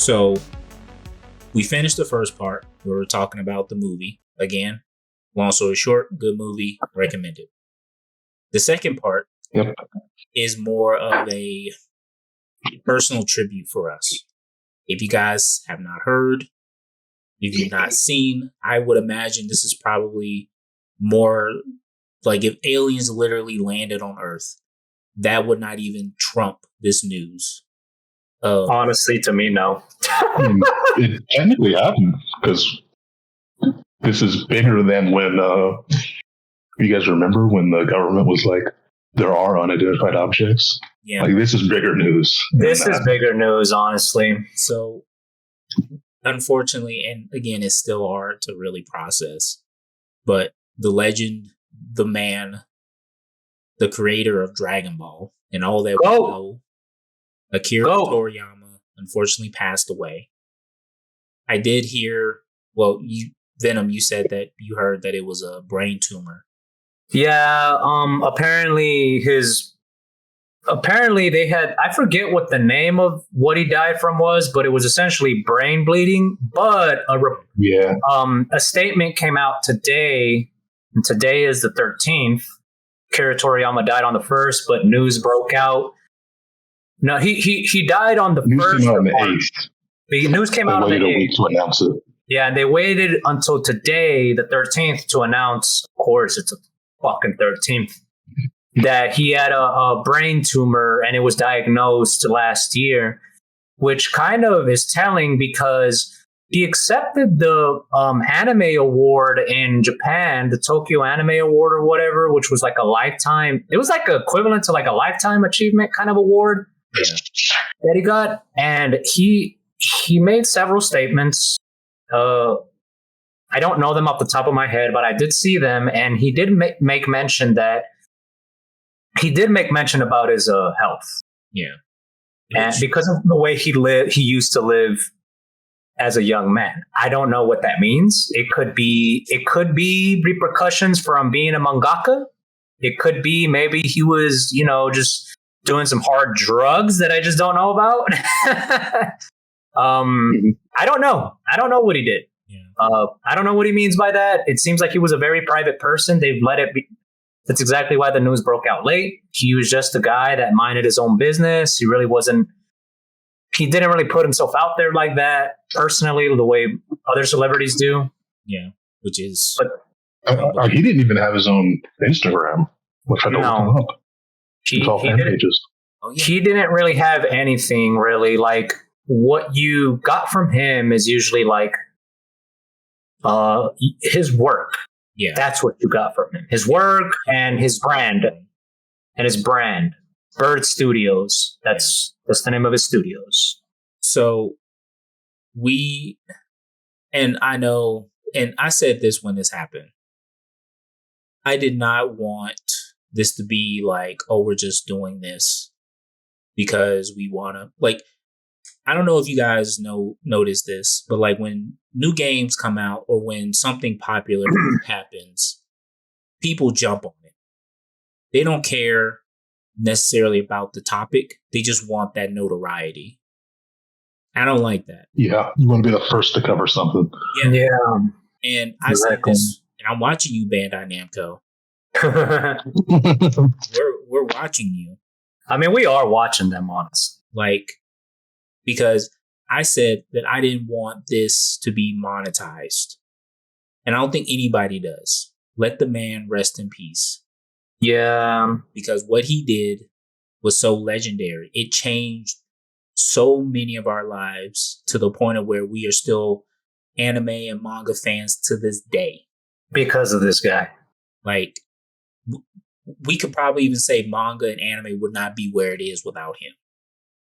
So we finished the first part. We were talking about the movie. Again, long story short, good movie, recommended. The second part is more of a personal tribute for us. If you guys have not heard, if you've not seen, I would imagine this is probably more like if aliens literally landed on Earth, that would not even trump this news. Honestly, to me, no. It technically happened because this is bigger than when you guys remember when the government was like, there are unidentified objects. Yeah, like this is bigger news. This is bigger news, honestly. So, unfortunately, and again, it's still hard to really process, but the legend, the man, the creator of Dragon Ball, and all that we know, Akira Toriyama, unfortunately passed away. I did hear, Venom, you said that you heard that it was a brain tumor. Yeah, apparently they had, I forget what the name of what he died from was, but it was essentially brain bleeding. But a statement came out today, and today is the 13th. Akira Toriyama died on the 1st, but news broke out. No, he died on the 1st. News came out on the 8th. The news came out on the 8th. They waited a week to announce it. Yeah, and they waited until today, the 13th, to announce, of course, it's a fucking 13th, that he had a brain tumor and it was diagnosed last year, which kind of is telling because he accepted the anime award in Japan, the Tokyo Anime Award or whatever, which was like a lifetime. It was like equivalent to like a lifetime achievement kind of award that he got. And he made several statements. I don't know them off the top of my head, but I did see them, and he did make mention about his health. Yeah, and because of the way he used to live as a young man. I don't know what that means. It could be repercussions from being a mangaka. It could be maybe he was, just doing some hard drugs that I just don't know about. I don't know. I don't know what he did. Yeah. I don't know what he means by that. It seems like he was a very private person. They've let it be. That's exactly why the news broke out late. He was just a guy that minded his own business. He didn't really put himself out there like that personally, the way other celebrities do. Yeah, which is. But he didn't even have his own Instagram, which I don't look him up. It's all fan pages. He didn't really have anything really. Like what you got from him is usually like his work. Yeah, that's what you got from him. His work and his brand. Bird Studios. That's the name of his studios. So I know, and I said this when this happened, I did not want this to be like, oh, we're just doing this because we want to, like, I don't know if you guys notice this, but like when new games come out or when something popular happens, people jump on it. They don't care necessarily about the topic. They just want that notoriety. I don't like that. Yeah, you want to be the first to cover something. Yeah. And I said this, and I'm watching you, Bandai Namco. we're watching you. I mean, we are watching them, honestly. Like, because I said that I didn't want this to be monetized. And I don't think anybody does. Let the man rest in peace. Yeah. Because what he did was so legendary. It changed so many of our lives to the point of where we are still anime and manga fans to this day. Because of this guy. Like, we could probably even say manga and anime would not be where it is without him.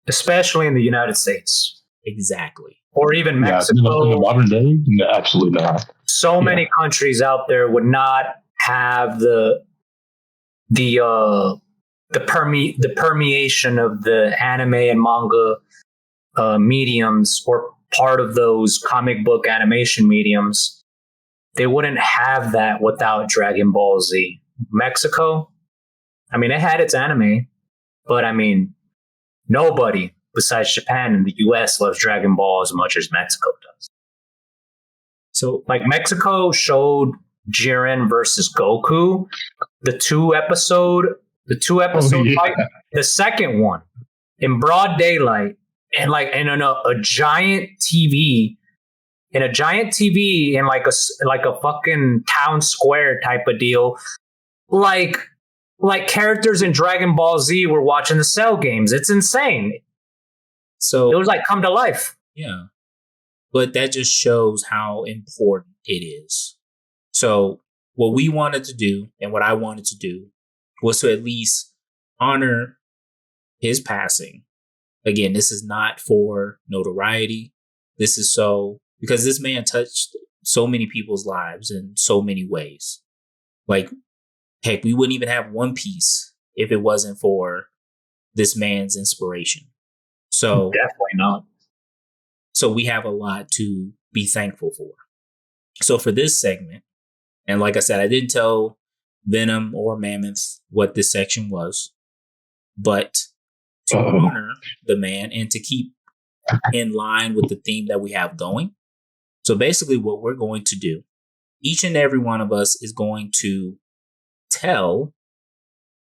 Especially in the United States. Exactly. Or even Mexico. In the modern day? No, absolutely not. So many countries out there would not have the permeation of the anime and manga mediums, or part of those comic book animation mediums. They wouldn't have that without Dragon Ball Z. Mexico, I mean, it had its anime, but I mean, nobody besides Japan and the US loves Dragon Ball as much as Mexico does. So, like, Mexico showed Jiren versus Goku, the two episode fight, the second one in broad daylight, and like in a giant TV, in like a fucking town square type of deal, like characters in Dragon Ball Z were watching the Cell games. It's insane. So it was like come to life. Yeah. But that just shows how important it is. So what we wanted to do and what I wanted to do was to at least honor his passing. Again, this is not for notoriety. This is because this man touched so many people's lives in so many ways. Like, heck, we wouldn't even have One Piece if it wasn't for this man's inspiration. So definitely not. So we have a lot to be thankful for. So for this segment, and like I said, I didn't tell Venom or Mammoth what this section was, but to honor the man and to keep in line with the theme that we have going. So basically what we're going to do, each and every one of us is going to tell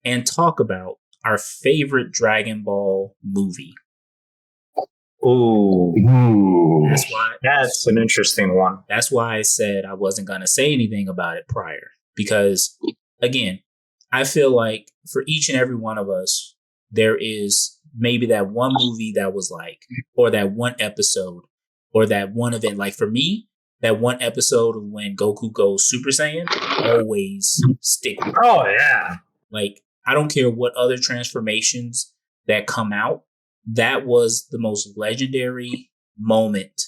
and talk about our favorite Dragon Ball movie. Ooh. That's an interesting one. That's why I said I wasn't going to say anything about it prior. Because, again, I feel like for each and every one of us, there is maybe that one movie that was like, or that one episode, or that one event. Like for me, that one episode of when Goku goes Super Saiyan always stick with me. Oh, yeah. Like, I don't care what other transformations that come out. That was the most legendary moment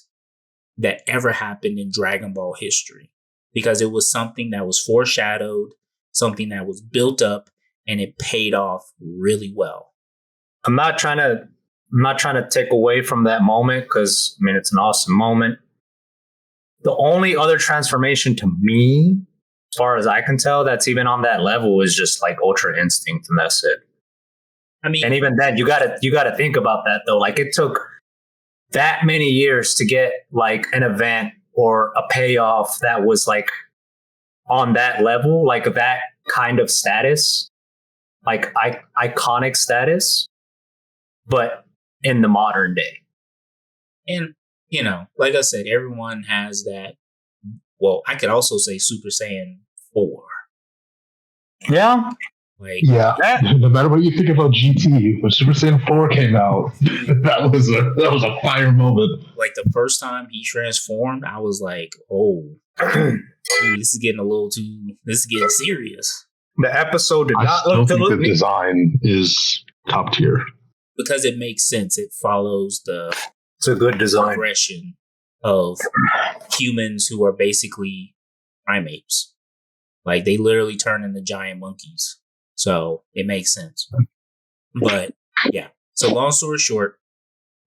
that ever happened in Dragon Ball history, because it was something that was foreshadowed, something that was built up, and it paid off really well. I'm not trying to take away from that moment, because I mean it's an awesome moment. The only other transformation to me, as far as I can tell, that's even on that level is just like Ultra Instinct, and that's it. I mean, and even then, you gotta think about that though. Like, it took that many years to get like an event or a payoff that was like on that level, like that kind of status, like iconic status, but in the modern day. And like I said, everyone has that. Well, I could also say Super Saiyan 4. Yeah. Like, no matter what you think about GT, when Super Saiyan 4 came out, that was a fire moment. Like, the first time he transformed, I was like, oh, this is getting serious. The episode did not look to the design is top tier. Because it makes sense. It follows it's a good design progression of humans who are basically primates. Like, they literally turn into giant monkeys. So it makes sense. But yeah. So long story short,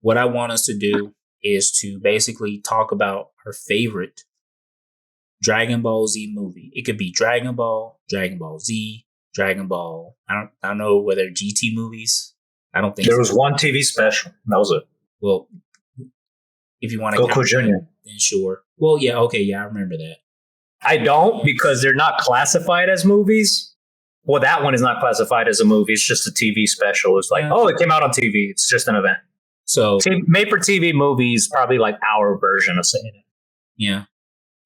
what I want us to do is to basically talk about our favorite Dragon Ball Z movie. It could be Dragon Ball, Dragon Ball Z, Dragon Ball. I don't know whether GT movies. I don't think there was one TV special. That was it. Well, if you want to Goku Jr., then sure. Well, yeah, okay, yeah, I remember that. I don't, because they're not classified as movies. Well, that one is not classified as a movie. It's just a TV special. It's like, it came out on TV. It's just an event. So made for TV movies, probably like our version of saying it. Yeah.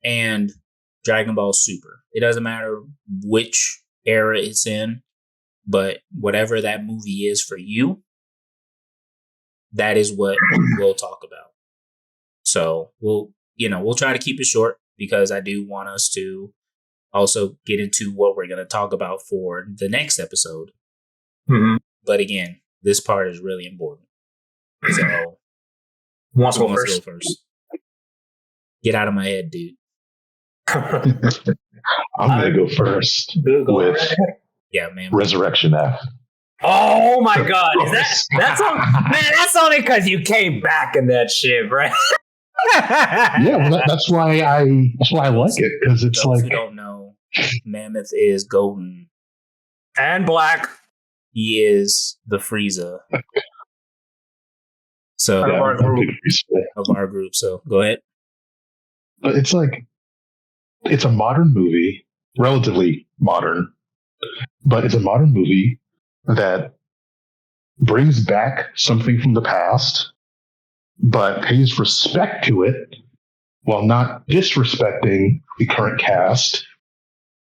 And Dragon Ball Super. It doesn't matter which era it's in, but whatever that movie is for you, that is what we'll talk about. So we'll try to keep it short, because I do want us to also get into what we're going to talk about for the next episode. Mm-hmm. But again, this part is really important. So who wants to go first? Get out of my head, dude. I'm going to go first with Resurrection F. Oh my God. That's only because you came back in that shit, right? That's why I like it, because it's those like, who don't know, Mammoth is golden and black. He is the Frieza So Of our group. of our group. So go ahead. But it's like, it's a modern movie, relatively modern, but it's a modern movie that brings back something from the past, but pays respect to it while not disrespecting the current cast.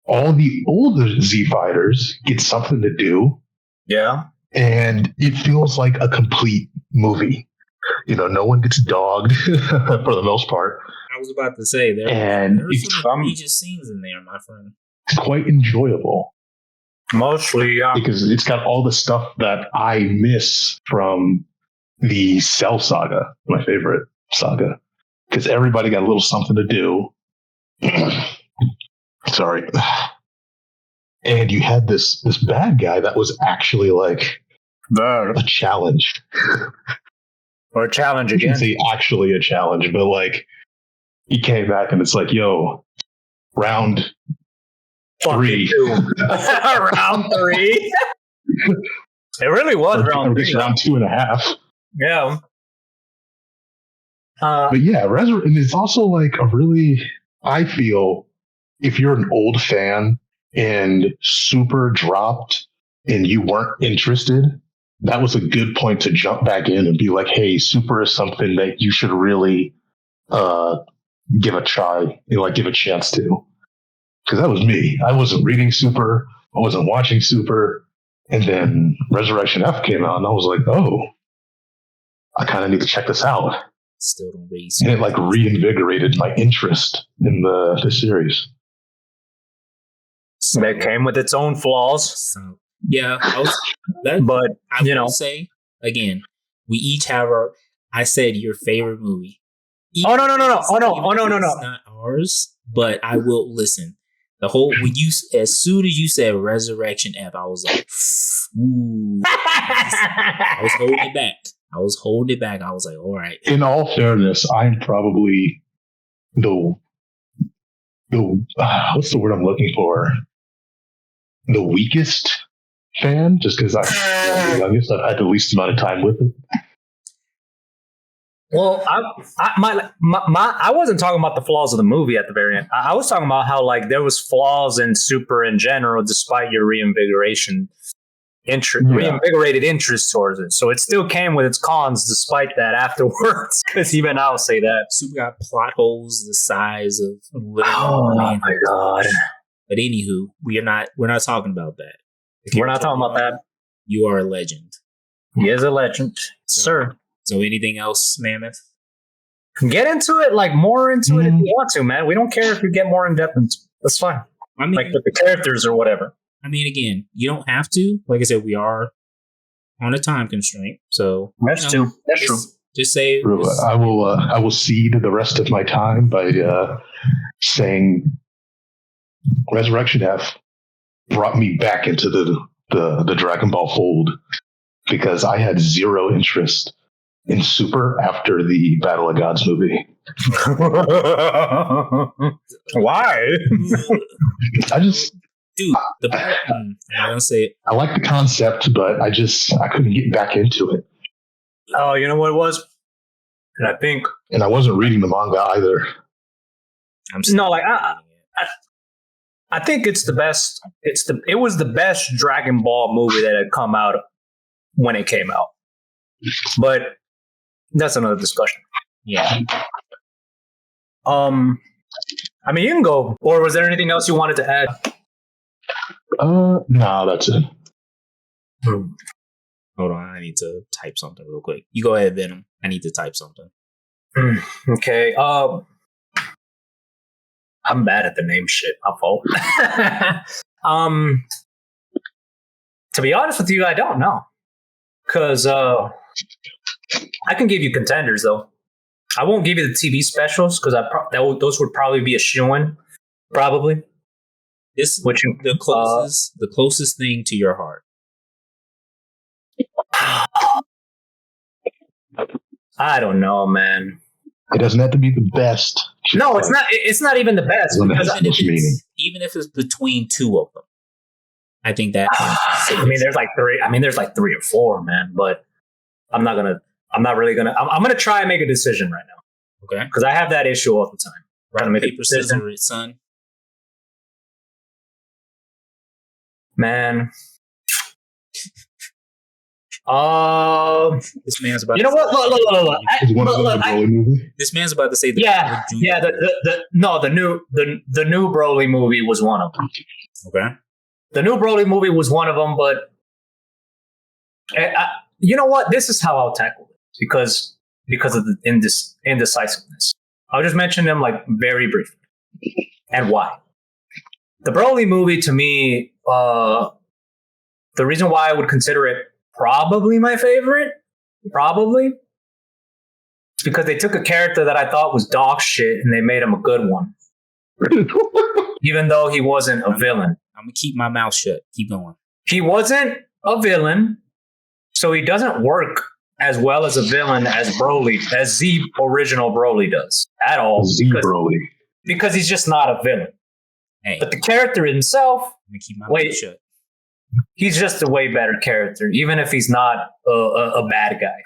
All the older Z fighters get something to do, Yeah. and it feels like a complete movie. You know, no one gets dogged for the most part. I was about to say there And are it's some egregious scenes in there, my friend. quite enjoyable Mostly, yeah. because it's got all the stuff that I miss from the Cell saga, my favorite saga, because everybody got a little something to do. Sorry. And you had this bad guy that was actually like a challenge. Or a challenge You can again. say actually a challenge, but like he came back and it's like, yo, round three. Round 3. It really was round 3. Round 2.5. Yeah. But yeah, and it's also like a really, I feel, if you're an old fan and Super dropped and you weren't interested, that was a good point to jump back in and be like, hey, Super is something that you should really give a try, like give a chance to. Because that was me. I wasn't reading Super. I wasn't watching Super. And then Resurrection F came out and I was like, oh, I kind of need to check this out. Still don't read. And it like reinvigorated my interest in the series. So, That came with its own flaws. so, yeah, But, I you will know. say again, we each have our. I said your favorite movie. Oh, no. Even if it's not ours, but I will listen. The whole as soon as you said Resurrection F, I was like, ooh. I was holding it back. I was like, all right. In all fairness, I'm probably the what's the word I'm looking for? The weakest fan, just because I'm the youngest. I've had the least amount of time with it. Well, I wasn't talking about the flaws of the movie at the very end. I was talking about how like there was flaws in Super in general, despite your reinvigorated interest towards it. So it still came with its cons, despite that afterwards. Because even I'll say that Super got plot holes the size of. Oh my god! But anywho, we're not talking about that. We're not talking about that. You are a legend. He is a legend, sir. So anything else, Mammoth? Get into it, like more into it if you want to, man. We don't care if you get more in depth into it. That's fine. I mean, like with the characters or whatever. I mean, again, you don't have to. Like I said, we are on a time constraint, so That's true. That's true. Just say. I will cede the rest of my time by saying Resurrection F brought me back into the Dragon Ball fold because I had zero interest in Super after the Battle of Gods movie. Why? I don't say it. I like the concept, but I couldn't get back into it. Oh, you know what it was? And I wasn't reading the manga either. I think it's the best. It was the best Dragon Ball movie that had come out when it came out. But that's another discussion. Yeah. I mean, you can go. Or was there anything else you wanted to add? No, that's it. Hold on, I need to type something real quick. You go ahead, Venom. I need to type something. Okay. I'm bad at the name shit. My fault. To be honest with you, I don't know. Because I can give you contenders, though. I won't give you the TV specials because those would probably be a shoo-in. Probably. The closest thing to your heart. I don't know, man. It doesn't have to be the best. No, it's not. It's not even the best. Even if it's between two of them, I think that. I mean, there's like three. There's like 3 or 4, man. But I'm not gonna I'm not really gonna. I'm gonna try and make a decision right now. Okay. Because I have that issue all the time. Rock, paper, scissors, son. Man. This man's about. You know what? Look. Is one of those a Broly movie? This man's about to say the The new Broly movie was one of them. Okay. The new Broly movie was one of them, but you know what? This is how I'll tackle it because of the indecisiveness. I'll just mention them like very briefly and why. The Broly movie to me, the reason why I would consider it probably my favorite, is because they took a character that I thought was dog shit and they made him a good one. Even though he wasn't a villain. I'm going to keep my mouth shut. Keep going. He wasn't a villain, so he doesn't work as well as a villain as the original Broly does at all. Broly. Because he's just not a villain. Hey, but the character himself, I'm going to keep my mouth shut. He's just a way better character, even if he's not a bad guy.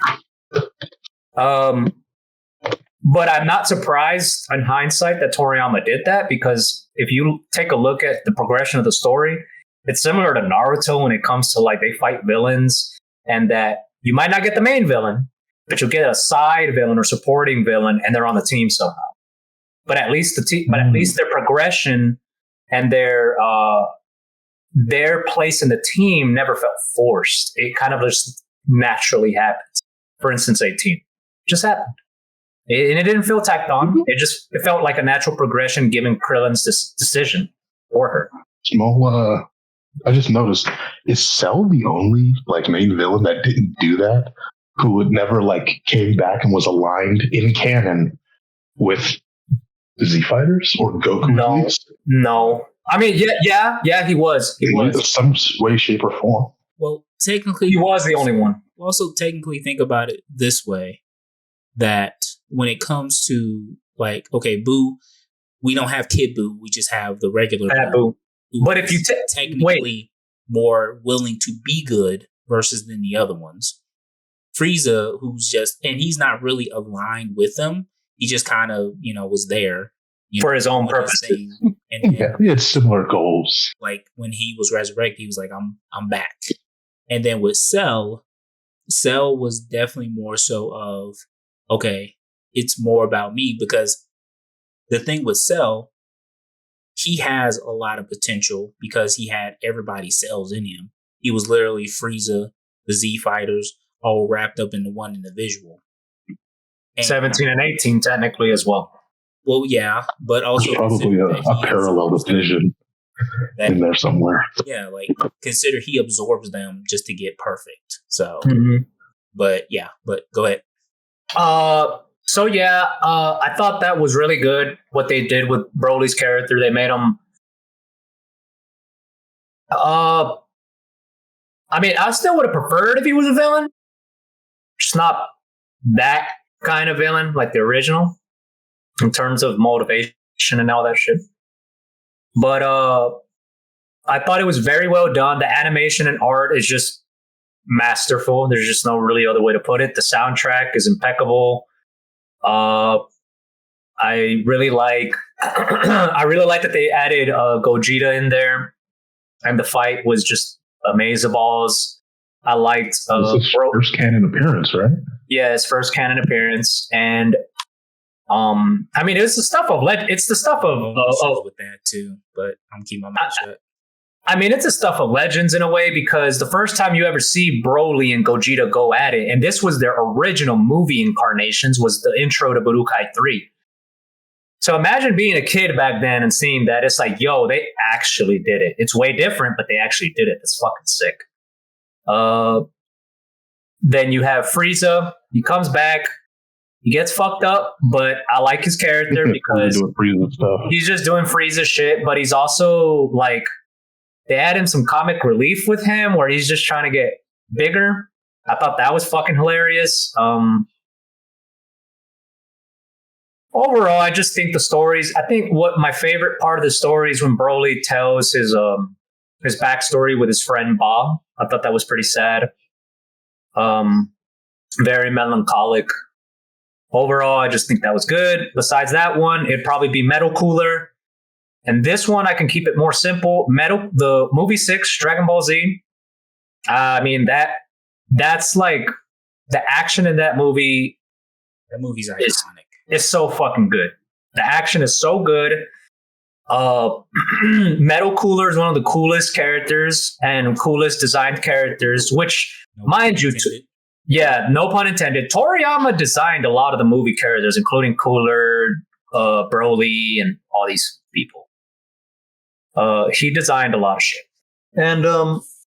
But I'm not surprised in hindsight that Toriyama did that, because if you take a look at the progression of the story, it's similar to Naruto when it comes to like they fight villains, and that you might not get the main villain, but you'll get a side villain or supporting villain, and they're on the team somehow. But at least their progression and their place in the team never felt forced. It kind of just naturally happens. For instance, 18 just happened. And it didn't feel tacked on. It felt like a natural progression given Krillin's decision for her. Small, I just noticed, is Cell the only like main villain that didn't do that? Who would never like came back and was aligned in canon with the Z Fighters or Goku? No. I mean, yeah, he was. He was. In some way, shape, or form. Well, technically, he was the only one. Also, technically, think about it this way: that when it comes to like, okay, Boo, we don't have Kid Boo, we just have the regular Boo. But if you technically more willing to be good versus than the other ones, Frieza, who's just, and he's not really aligned with them. He just kind of, was there for his own purposes. And then, he had similar goals. Like when he was resurrected, he was like, I'm back. And then with Cell was definitely more so of, okay, it's more about me, because the thing with Cell, he has a lot of potential because he had everybody's cells in him. He was literally Frieza, the Z Fighters, all wrapped up into one individual. And 17 and 18 technically as well. Well, yeah, but also there's probably a parallel vision in there somewhere. Yeah, like consider he absorbs them just to get perfect. So, but go ahead. I thought that was really good what they did with Broly's character. They made him. I mean, I still would have preferred if he was a villain, just not that kind of villain like the original in terms of motivation and all that shit. But I thought it was very well done. The animation and art is just masterful. There's just no really other way to put it. The soundtrack is impeccable. I really like that they added Gogeta in there, and the fight was just amazeballs. I liked his first canon appearance, right? Yeah, his first canon appearance, and I mean, it's the stuff of it's the stuff of with that too. But I'm keeping my mouth shut. I mean, it's the stuff of legends in a way, because the first time you ever see Broly and Gogeta go at it, and this was their original movie incarnations, was the intro to Budokai 3. So imagine being a kid back then and seeing that. It's like, yo, they actually did it. It's way different, but they actually did it. It's fucking sick. Then you have Frieza. He comes back. He gets fucked up, but I like his character because he's just doing Frieza shit, but he's also like, they add in some comic relief with him where he's just trying to get bigger. I thought that was fucking hilarious. Overall, I just think the stories, I think what my favorite part of the story is when Broly tells his backstory with his friend Bob. I thought that was pretty sad. Very melancholic. Overall, I just think that was good. Besides that one, it'd probably be Metal Cooler. And this one, I can keep it more simple. The movie 6, Dragon Ball Z. I mean, that's like the action in that movie. That movie's iconic. It's so fucking good. The action is so good. Metal Cooler is one of the coolest characters and coolest designed characters, which, mind you, yeah, no pun intended. Toriyama designed a lot of the movie characters, including Cooler, Broly, and all these people. He designed a lot of shit. And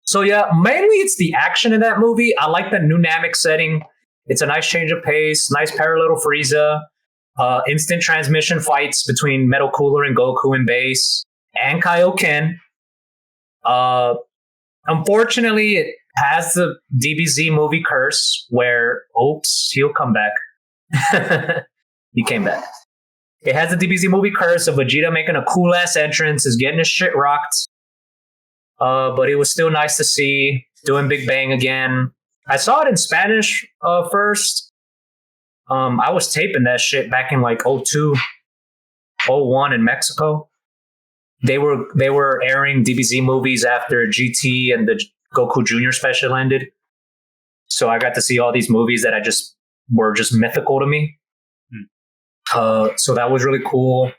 so, yeah, mainly it's the action in that movie. I like the new Namek setting. It's a nice change of pace, nice parallel Frieza, instant transmission fights between Metal Cooler and Goku and Base, and Kaioken. Unfortunately, it has the DBZ movie curse where, oops, he'll come back. He came back. It has the DBZ movie curse of Vegeta making a cool ass entrance, is getting his shit rocked. But it was still nice to see doing Big Bang again. I saw it in Spanish first. I was taping that shit back in like 02, 01 in Mexico. They were airing DBZ movies after GT and the Goku Jr. special ended. So I got to see all these movies that were just mythical to me. So that was really cool.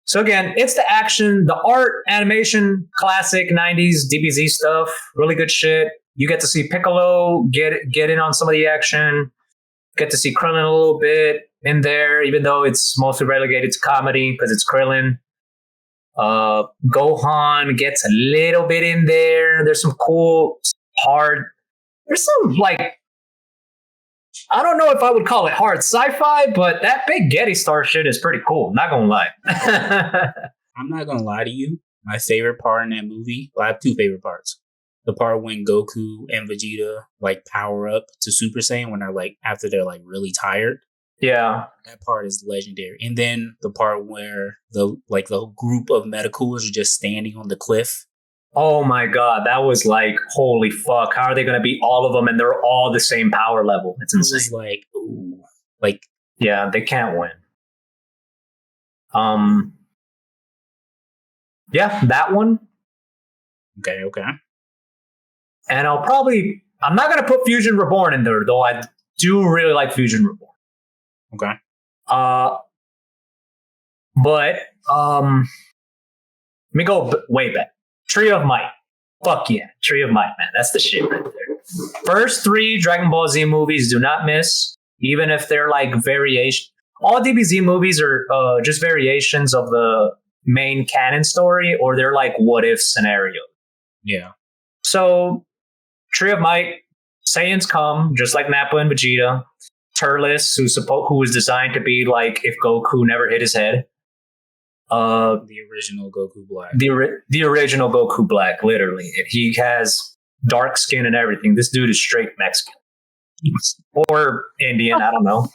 So again, it's the action, the art, animation, classic 90s DBZ stuff. Really good shit. You get to see Piccolo get in on some of the action. Get to see Krillin a little bit in there, even though it's mostly relegated to comedy because it's Krillin. Gohan gets a little bit in there. There's some cool, there's some like, I don't know if I would call it hard sci-fi, but that big Getty Star shit is pretty cool. Not gonna lie. I'm not gonna lie to you. My favorite part in that movie, well, I have two favorite parts. The part when Goku and Vegeta like power up to Super Saiyan when they're like after they're like really tired. Yeah, that part is legendary. And then the part where the group of Metacoolers are just standing on the cliff. Oh my god, that was like, holy fuck! How are they going to beat all of them? And they're all the same power level. It's insane. It was like, ooh, yeah, they can't win. Yeah, that one. Okay. And I'm not going to put Fusion Reborn in there, though I do really like Fusion Reborn. Okay. But let me go way back. Tree of Might. Fuck yeah. Tree of Might, man. That's the shit right there. First 3 Dragon Ball Z movies do not miss, even if they're like variation. All DBZ movies are just variations of the main canon story, or they're like what if scenarios. Yeah. So Tree of Might, Saiyans come, just like Nappa and Vegeta. Turles, who was designed to be like if Goku never hit his head. The original Goku Black. The original Goku Black, literally. He has dark skin and everything. This dude is straight Mexican. Or Indian, I don't know.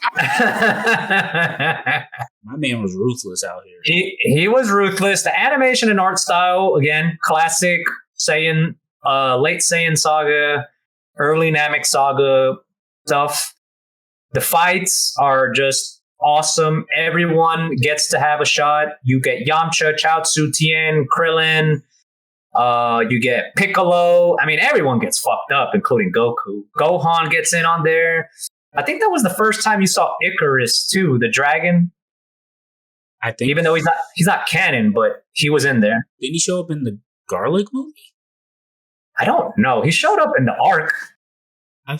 My man was ruthless out here. He was ruthless. The animation and art style, again, classic Saiyan, late Saiyan saga, early Namek saga stuff. The fights are just awesome. Everyone gets to have a shot. You get Yamcha, Chaozu, Tien, Krillin. You get Piccolo. I mean, everyone gets fucked up, including Goku. Gohan gets in on there. I think that was the first time you saw Icarus too, the dragon. I think, even though he's not canon, but he was in there. Didn't he show up in the Garlic movie? I don't know. He showed up in the Arc. I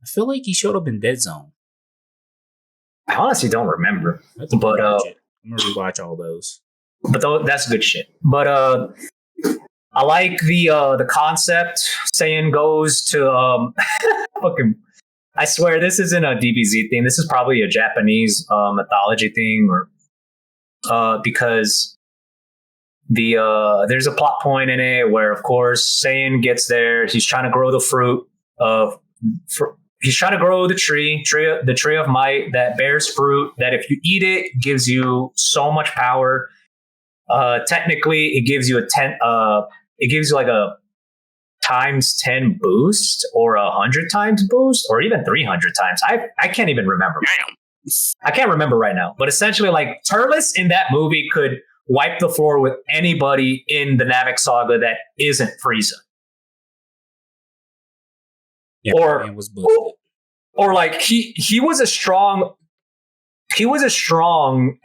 feel like he showed up in Dead Zone. I honestly don't remember. But I'm gonna rewatch all those. But that's good shit. But I like the concept. Saiyan goes to fucking. I swear this isn't a DBZ thing. This is probably a Japanese mythology thing, or because there's a plot point in it where, of course, Saiyan gets there. He's trying to grow the fruit of. He's trying to grow the tree of might that bears fruit that if you eat it gives you so much power. Technically, it gives you like a times 10 boost or 100 times boost or even 300 times. I can't even remember. I can't remember right now. But essentially, like, Turles in that movie could wipe the floor with anybody in the Namek saga that isn't Frieza. Yeah, or man was busted. or like he was as strong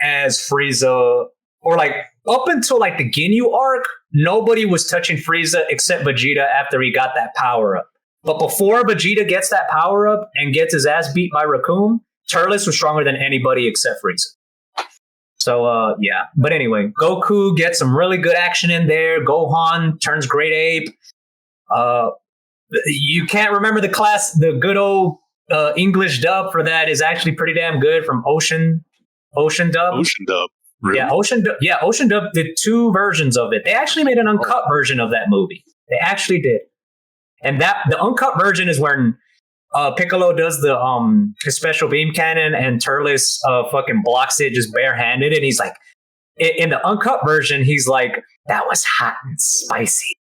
as Frieza, or like up until like the Ginyu arc, nobody was touching Frieza except Vegeta after he got that power up. But before Vegeta gets that power up and gets his ass beat by Raccoon, Turles was stronger than anybody except Frieza. So yeah. But anyway, Goku gets some really good action in there. Gohan turns Great Ape. You can't remember the good old English dub for that is actually pretty damn good from Ocean Dub. Ocean Dub. Really? Yeah, Ocean Dub did 2 versions of it. They actually made an uncut version of that movie. They actually did. And the uncut version is when Piccolo does the his special beam cannon and Turles fucking blocks it just barehanded, and he's like, in the uncut version, he's like, that was hot and spicy.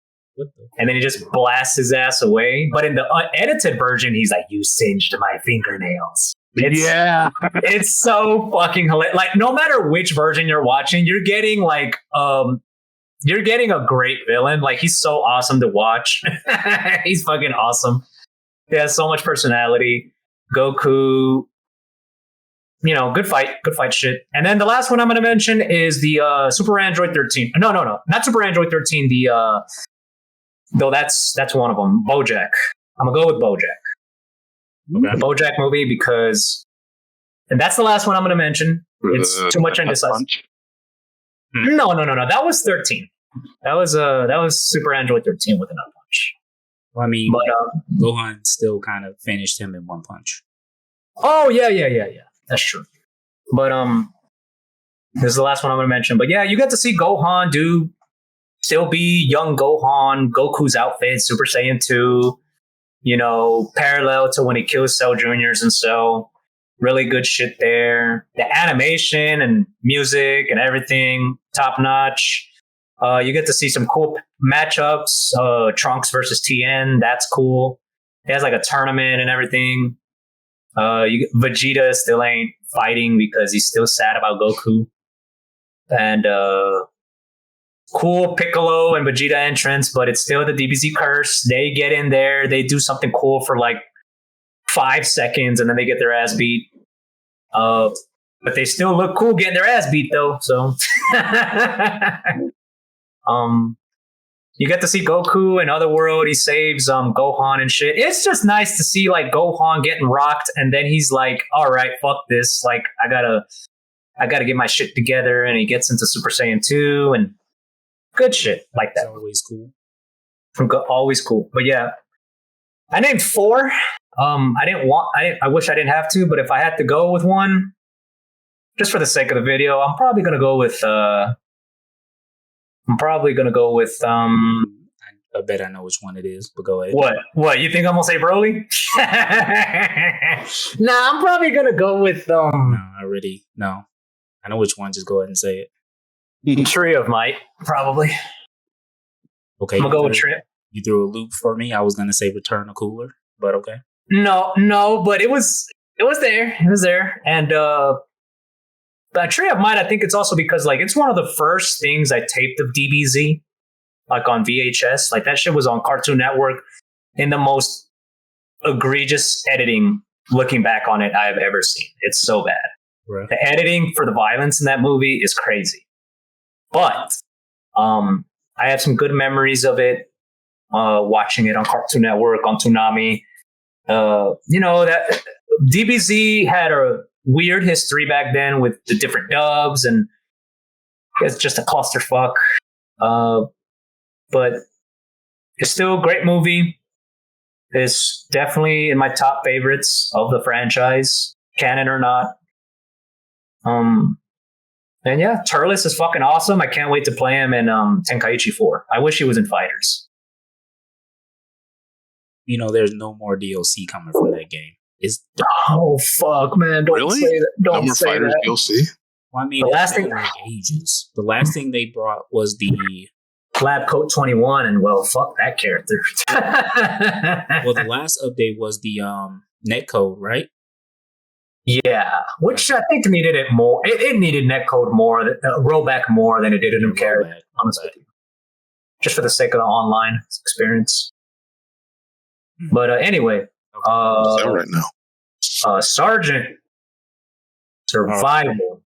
And then he just blasts his ass away. But in the unedited version, he's like, you singed my fingernails. It's so fucking hilarious. Like, no matter which version you're watching, you're getting like you're getting a great villain. Like, he's so awesome to watch. He's fucking awesome. He has so much personality. Goku, good fight shit. And then the last one I'm going to mention is the Super Android 13. No, not Super Android 13. Though that's one of them. BoJack. I'm gonna go with BoJack. Okay. The BoJack movie, because, and that's the last one I'm gonna mention. It's too much indecisive. No. That was 13. That was Super Android 13 with a nut punch. Well, I mean, but, Gohan still kind of finished him in one punch. Oh yeah. That's true. But this is the last one I'm gonna mention. But yeah, you get to see Gohan still be young Gohan, Goku's outfit, Super Saiyan 2, parallel to when he kills Cell Juniors and Cell. Really good shit there. The animation and music and everything, top notch. You get to see some cool matchups. Trunks versus Tien, that's cool. He has like a tournament and everything. Vegeta still ain't fighting because he's still sad about Goku. And cool Piccolo and Vegeta entrance, but it's still the DBZ curse. They get in there, they do something cool for like 5 seconds, and then they get their ass beat. But they still look cool getting their ass beat though. So you get to see Goku in Otherworld. He saves Gohan and shit. It's just nice to see like Gohan getting rocked, and then he's like, all right, fuck this. Like, I gotta get my shit together, and he gets into Super Saiyan 2 and good shit like that. Always cool. Always cool. But yeah, I named 4. I wish I didn't have to, but if I had to go with one, just for the sake of the video, I'm probably gonna go with. I bet I know which one it is, but go ahead. What? You think I'm gonna say Broly? Nah, I'm probably gonna go with No, I know which one. Just go ahead and say it. Tree of Might, probably. Okay, I'm gonna go with Tree. You threw a loop for me. I was gonna say Return of Cooler, but okay. No, but it was there. It was there, and Tree of Might. I think it's also because like it's one of the first things I taped of DBZ, like on VHS. Like that shit was on Cartoon Network in the most egregious editing. Looking back on it, I have ever seen. It's so bad. Right. The editing for the violence in that movie is crazy. But I have some good memories of it, watching it on Cartoon Network, on Toonami. That DBZ had a weird history back then with the different dubs, and it's just a clusterfuck. But it's still a great movie. It's definitely in my top favorites of the franchise, canon or not. And yeah, Turles is fucking awesome. I can't wait to play him in Tenkaichi 4. I wish he was in Fighters. There's no more DLC coming from that game. Oh fuck, man! Don't really? Say that. Don't no more say Fighters that. DLC. Well, I mean, the last thing like ages. The last thing they brought was the Lab Coat 21, and well, fuck that character. Well, the last update was the netcode, right? Yeah, which I think needed it more. It needed netcode more, rollback more than it did in character. Honestly, just for the sake of the online experience. But anyway, right now, Sergeant Survival.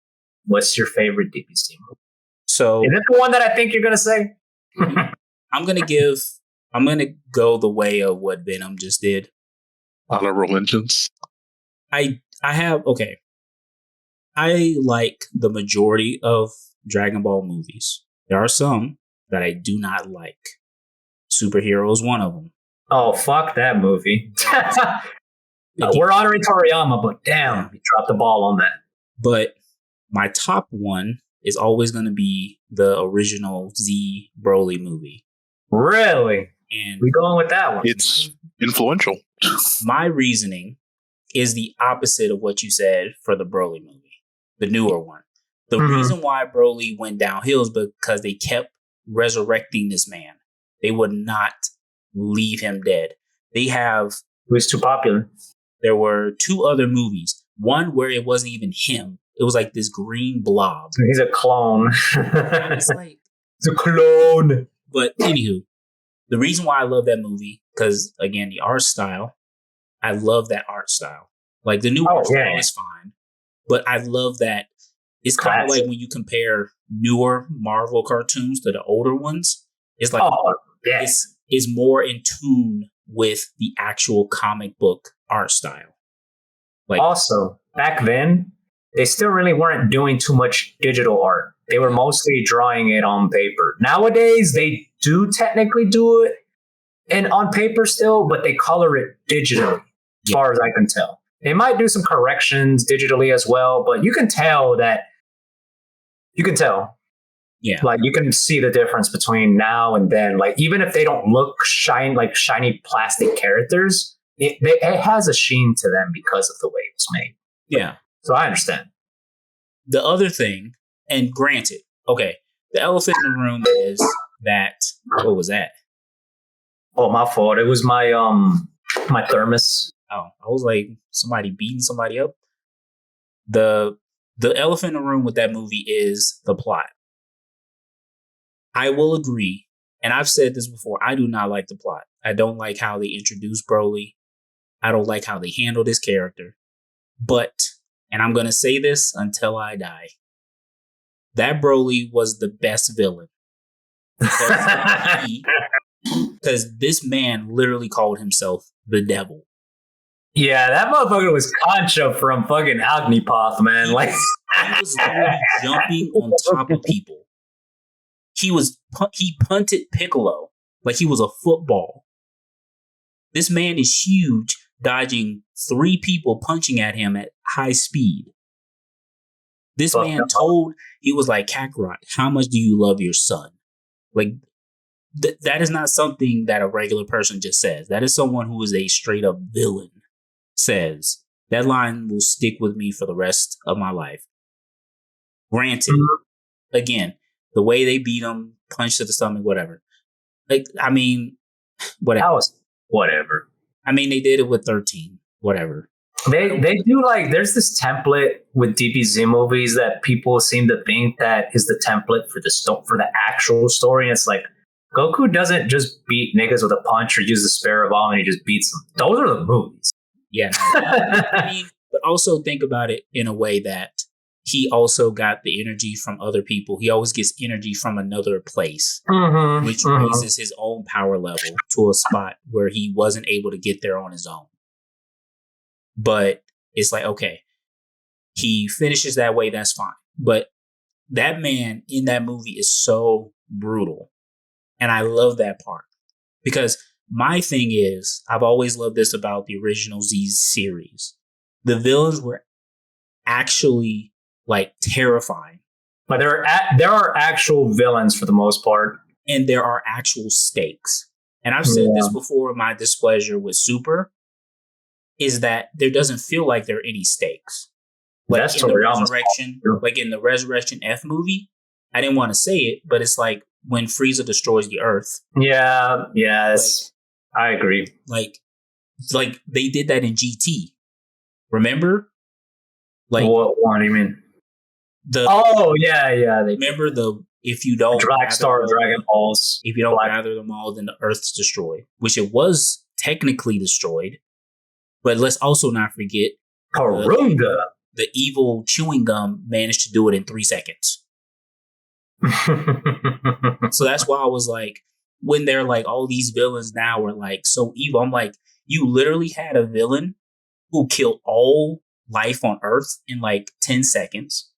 What's your favorite DBC movie? So is it the one that I think you're gonna say? I'm gonna go the way of what Venom just did. Honorable mentions. I like the majority of Dragon Ball movies. There are some that I do not like. Superhero is one of them. Oh, fuck that movie. We're honoring Toriyama, but damn, he dropped the ball on that. But my top one is always going to be the original Z Broly movie. Really? And we going with that one? It's influential. My reasoning is the opposite of what you said for the Broly movie, the newer one. The reason why Broly went downhill is because they kept resurrecting this man. They would not leave him dead. He was too popular. There were two other movies. One where it wasn't even him. It was like this green blob. He's a clone. It's a clone. But anywho, the reason why I love that movie, because again, the art style, I love that art style. Like the new art style is fine, but I love that. It's kind of like when you compare newer Marvel cartoons to the older ones. It's like it's more in tune with the actual comic book art style. Like also, back then, they still really weren't doing too much digital art. They were mostly drawing it on paper. Nowadays, they do technically do it and on paper still, but they color it digitally, as far as I can tell. They might do some corrections digitally as well, but you can tell that. Yeah. Like you can see the difference between now and then. Like even if they don't look shiny plastic characters, it has a sheen to them because of the way it was made. Yeah. So I understand. The other thing, and granted, okay, the elephant in the room is that, what was that? Oh, my fault. It was my my thermos. Oh, I was like, somebody beating somebody up. The elephant in the room with that movie is the plot. I will agree, and I've said this before, I do not like the plot. I don't like how they introduced Broly. I don't like how they handled his character. But, and I'm going to say this until I die, that Broly was the best villain. Because this man literally called himself the devil. Yeah, that motherfucker was Concha from fucking Agnipath, man. Like he was literally jumping on top of people. He punted Piccolo like he was a football. This man is huge, dodging 3 people punching at him at high speed. This man he was like, Kakarot, how much do you love your son? Like, that is not something that a regular person just says. That is someone who is a straight up villain says. That line will stick with me for the rest of my life. Granted, again, the way they beat him, punch to the stomach, whatever. Like, I mean, whatever. That was whatever. I mean, they did it with 13, whatever. They do like, there's this template with DBZ movies that people seem to think that is the template for the actual story. And it's like, Goku doesn't just beat niggas with a punch or use the Spirit Bomb and he just beats them. Those are the movies. Yeah. I mean, but also think about it in a way that he also got the energy from other people. He always gets energy from another place, which raises his own power level to a spot where he wasn't able to get there on his own. But it's like, okay, he finishes that way, that's fine. But that man in that movie is so brutal. And I love that part. Because my thing is, I've always loved this about the original Z series. The villains were actually like terrifying. But there are actual villains for the most part. And there are actual stakes. And I've said this before, my displeasure with Super is that there doesn't feel like there are any stakes. Like in the Resurrection F movie, I didn't want to say it, but it's like when Frieza destroys the Earth. Yeah, yes, I agree. Like they did that in GT. Remember? Like What one do you mean? the Yeah. remember if you don't Dragon Balls. if you don't gather them all, then the Earth's destroyed. Which it was technically destroyed. But let's also not forget Karunga. The evil chewing gum managed to do it in 3 seconds. So that's why I was like, when they're like, all these villains now are like so evil, I'm like, you literally had a villain who killed all life on Earth in like 10 seconds,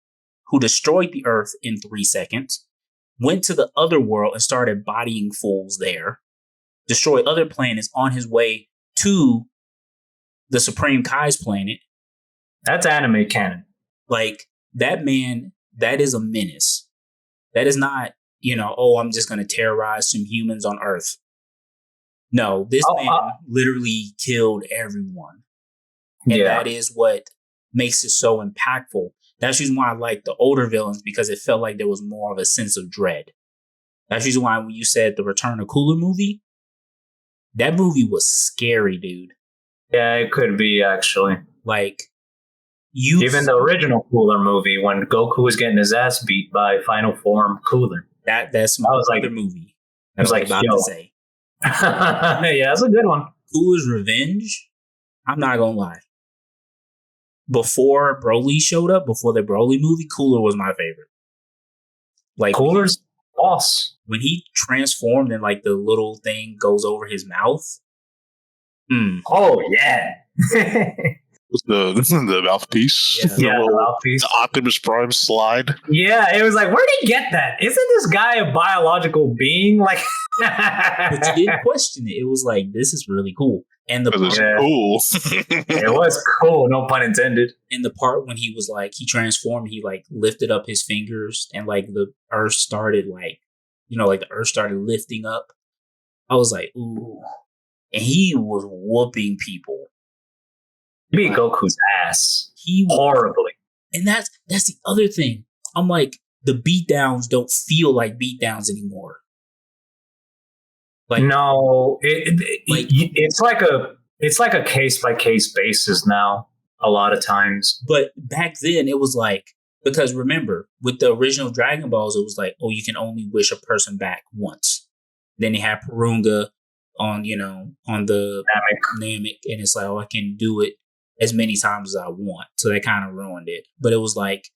who destroyed the Earth in 3 seconds, went to the other world and started bodying fools there, destroyed other planets on his way to the Supreme Kai's planet. That's anime canon. Like, that man, that is a menace. That is not, oh, I'm just going to terrorize some humans on Earth. No, this man literally killed everyone. And that is what makes it so impactful. That's the reason why I like the older villains, because it felt like there was more of a sense of dread. That's the reason why when you said the Return of Cooler movie, that movie was scary, dude. Yeah, it could be, actually. Like, even the original Cooler movie, when Goku was getting his ass beat by Final Form Cooler. That's my other movie. I was like, about to say. Yeah, that's a good one. Cooler's Revenge, I'm not going to lie. Before Broly showed up, before the Broly movie, Cooler was my favorite. Like, Cooler's boss. When he transformed and like the little thing goes over his mouth. Oh, yeah. the mouthpiece. Yeah, the mouthpiece. The Optimus Prime slide. Yeah, it was like, where'd he get that? Isn't this guy a biological being? Like, but you didn't question it. It was like, this is really cool. And the part, cool. It was cool, no pun intended. And the part when he was like, he transformed, he like lifted up his fingers and like the earth started like, like the earth started lifting up. I was like, ooh. And he was whooping people. He beat Goku's ass. He horribly. And that's the other thing. I'm like, the beatdowns don't feel like beatdowns anymore. Like, no, it's like a case by case basis now. A lot of times, but back then it was like, because remember with the original Dragon Balls, it was like, oh, you can only wish a person back once. Then you have Purunga on the Namek, and it's like, oh, I can do it as many times as I want. So that kind of ruined it. But it was like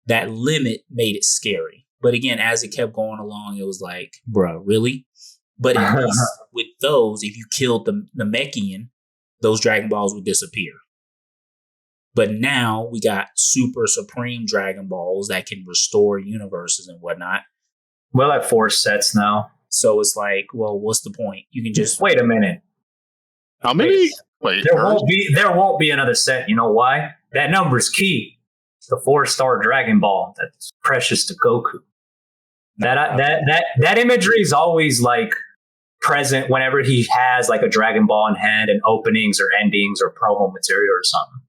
that limit made it scary. But again, as it kept going along, it was like, bruh, really? But at least with those, if you killed the Namekian, those Dragon Balls would disappear. But now we got Super Supreme Dragon Balls that can restore universes and whatnot. We're at 4 sets now. So it's like, well, what's the point? You can just wait a minute. How many? There won't be another set. You know why? That number's key. It's the 4-star Dragon Ball that's precious to Goku. That imagery is always like present whenever he has like a Dragon Ball in hand and openings or endings or promo material or something.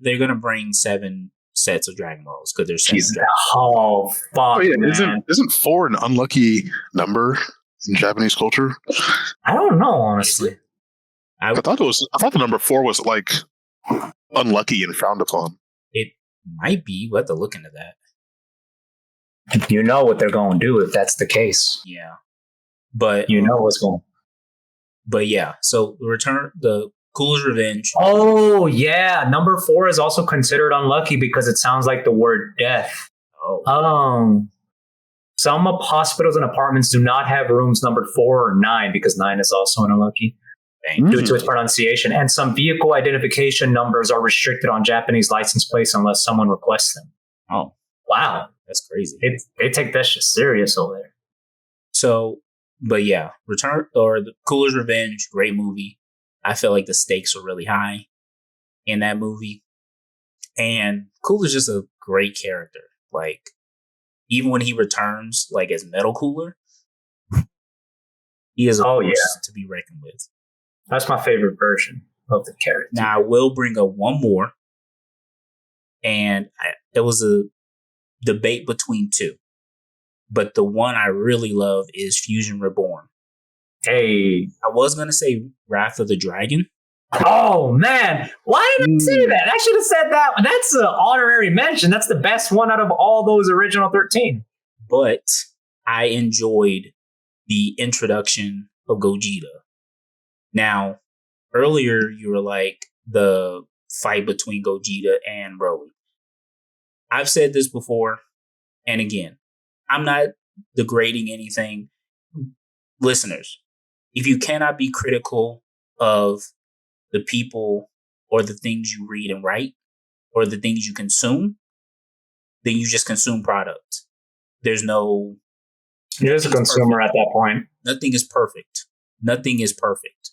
They're gonna bring 7 sets of Dragon Balls because there's 7. Oh fuck! Oh, yeah. Man. Isn't 4 an unlucky number in Japanese culture? I don't know, honestly. I thought the number 4 was like unlucky and frowned upon. It might be. We'll have to look into that. You know what they're going to do if that's the case. Yeah, but you know what's going. But yeah, so the Cooler's Revenge. Oh yeah, number 4 is also considered unlucky because it sounds like the word death. Oh. Some hospitals and apartments do not have rooms numbered 4 or 9 because 9 is also an unlucky due to its pronunciation. And some vehicle identification numbers are restricted on Japanese license plates unless someone requests them. Oh, wow. That's crazy. They take that shit serious over there. So, but yeah, the Cooler's Revenge, great movie. I feel like the stakes are really high in that movie. And Cooler's just a great character. Like, even when he returns, like as Metal Cooler, he is a force to be reckoned with. That's my favorite version of the character. Now, I will bring up one more. And it was a debate between 2. But the one I really love is Fusion Reborn. Hey. I was going to say Wrath of the Dragon. Oh, man. Why did I say that? I should have said that. That's an honorary mention. That's the best one out of all those original 13. But I enjoyed the introduction of Gogeta. Now, earlier you were like the fight between Gogeta and Broly. I've said this before, and again, I'm not degrading anything. Listeners, if you cannot be critical of the people or the things you read and write or the things you consume, then you just consume product. There's no... You're just a consumer at that point. Nothing is perfect. Nothing is perfect.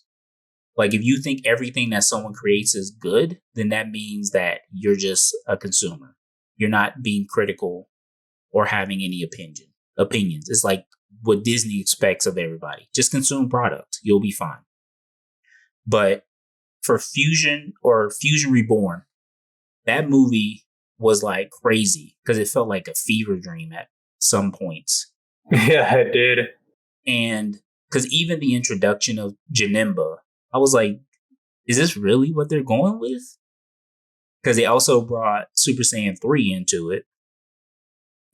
Like, if you think everything that someone creates is good, then that means that you're just a consumer. You're not being critical or having any opinions. It's like what Disney expects of everybody. Just consume product. You'll be fine. But for Fusion Reborn, that movie was like crazy because it felt like a fever dream at some points. Yeah, it did. And because even the introduction of Janemba, I was like, is this really what they're going with? Because they also brought Super Saiyan 3 into it.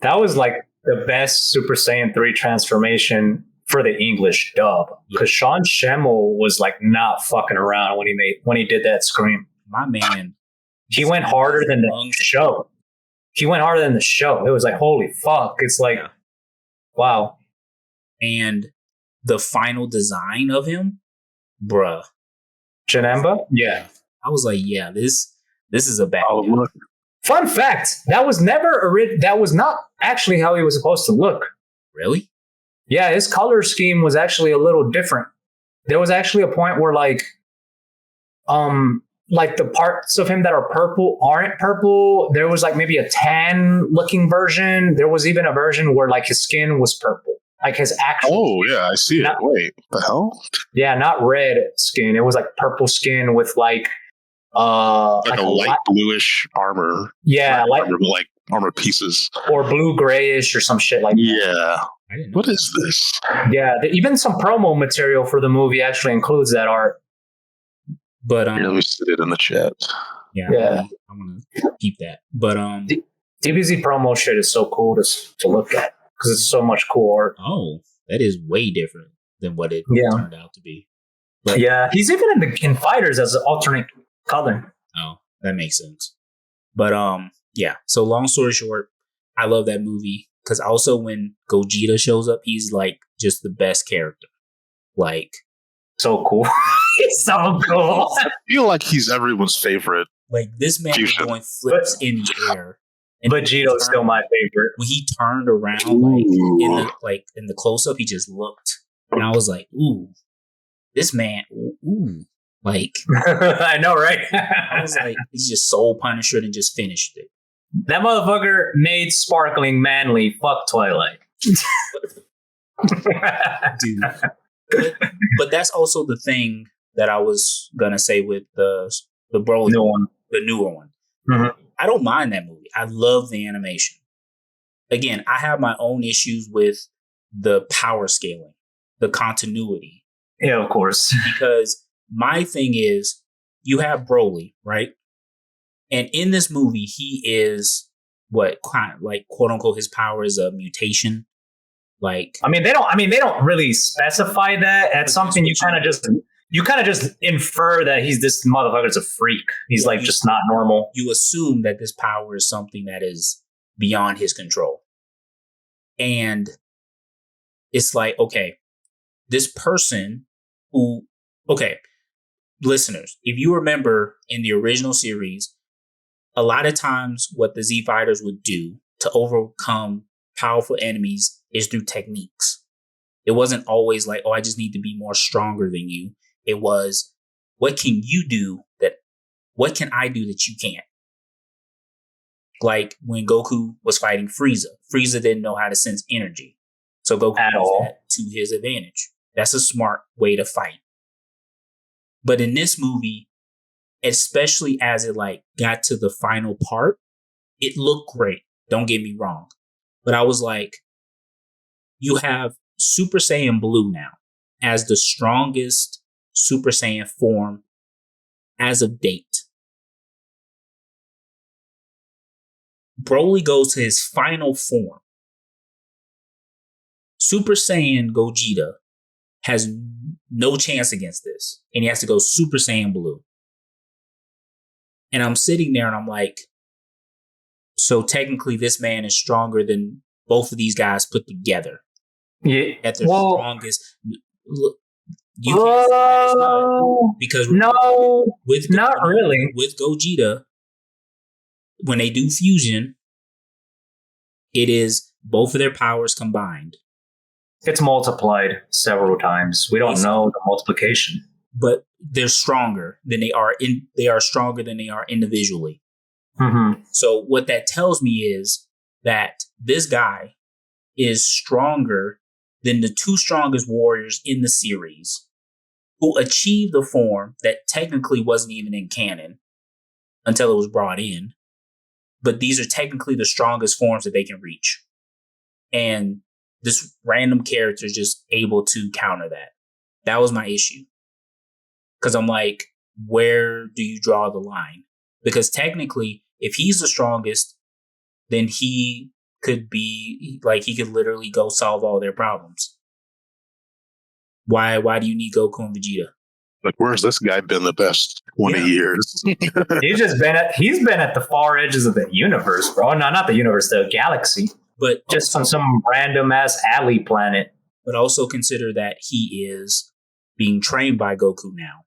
That was like the best Super Saiyan 3 transformation for the English dub. Because Sean Schemmel was like not fucking around when he did that scream. My man. He went harder than the show. He went harder than the show. It was like, holy fuck. It's like, wow. And the final design of him, bruh. Janemba? Yeah. I was like, yeah, this is a bad look. Fun fact, that was not actually how he was supposed to look. Really? Yeah, his color scheme was actually a little different. There was actually a point where like the parts of him that are purple aren't purple. There was like maybe a tan looking version. There was even a version where like his skin was purple. Like his actual. Oh, yeah, I see it. Wait, the hell? Yeah, not red skin. It was like purple skin with like a light bluish armor. Yeah, like armor pieces. Or blue grayish or some shit like that. Yeah. What is this? Yeah, even some promo material for the movie actually includes that art. But let me sit it in the chat. Yeah. I'm gonna keep that. But DBZ promo shit is so cool to look at because it's so much cool art. Oh, that is way different than what it turned out to be. But, yeah, he's even in Fighters as an alternate color. Oh, that makes sense. But yeah. So long story short, I love that movie because also when Gogeta shows up, he's like just the best character. Like, so cool. He's so cool. I feel like he's everyone's favorite. Like this man is doing flips in the air. And Vegeto's still my favorite. When he turned around, in the close up, he just looked, and I was like, "Ooh, this man, ooh." Like, I know, right? I was like, he's just Soul Punisher and just finished it. That motherfucker made sparkling manly. Fuck Twilight. Dude. But that's also the thing that I was gonna say with the Broly one, the newer one. Mm-hmm. I don't mind that movie. I love the animation. Again, I have my own issues with the power scaling, the continuity. Yeah, of course. Because my thing is, you have Broly, right? And in this movie, he is what kind of like quote unquote his power is a mutation. Like, they don't really specify that. That's something you kind of just infer that this motherfucker's a freak. He's just not normal. You assume that this power is something that is beyond his control. And it's like, okay, this person listeners, if you remember in the original series, a lot of times what the Z Fighters would do to overcome powerful enemies is through techniques. It wasn't always like, oh, I just need to be more stronger than you. It was, what can you do what can I do that you can't? Like when Goku was fighting Frieza. Frieza didn't know how to sense energy. So Goku used that to his advantage. That's a smart way to fight. But in this movie, especially as it got to the final part, it looked great. Don't get me wrong. But I was like, You have Super Saiyan Blue now as the strongest Super Saiyan form as of date. Broly goes to his final form. Super Saiyan Gogeta has no chance against this, and he has to go Super Saiyan Blue. And I'm sitting there and I'm like, so technically this man is stronger than both of these guys put together. Yeah. At their strongest. Look, you can't say that it's not, because not really. With Gogeta, when they do fusion, it is both of their powers combined. It's multiplied several times. We don't know the multiplication, but they're stronger than they are stronger than they are individually. Mm-hmm. So what that tells me is that this guy is stronger than the two strongest warriors in the series, who achieved a form that technically wasn't even in canon until it was brought in. But these are technically the strongest forms that they can reach. And this random character is just able to counter that. That was my issue. Because I'm like, where do you draw the line? Because technically, if he's the strongest, then he could be, like, he could literally go solve all their problems. Why do you need Goku and Vegeta? Like, where's this guy been the past 20 years? He's been at the far edges of the universe, bro. No, not the universe, the galaxy. But just on some random ass alley planet. But also consider that he is being trained by Goku now.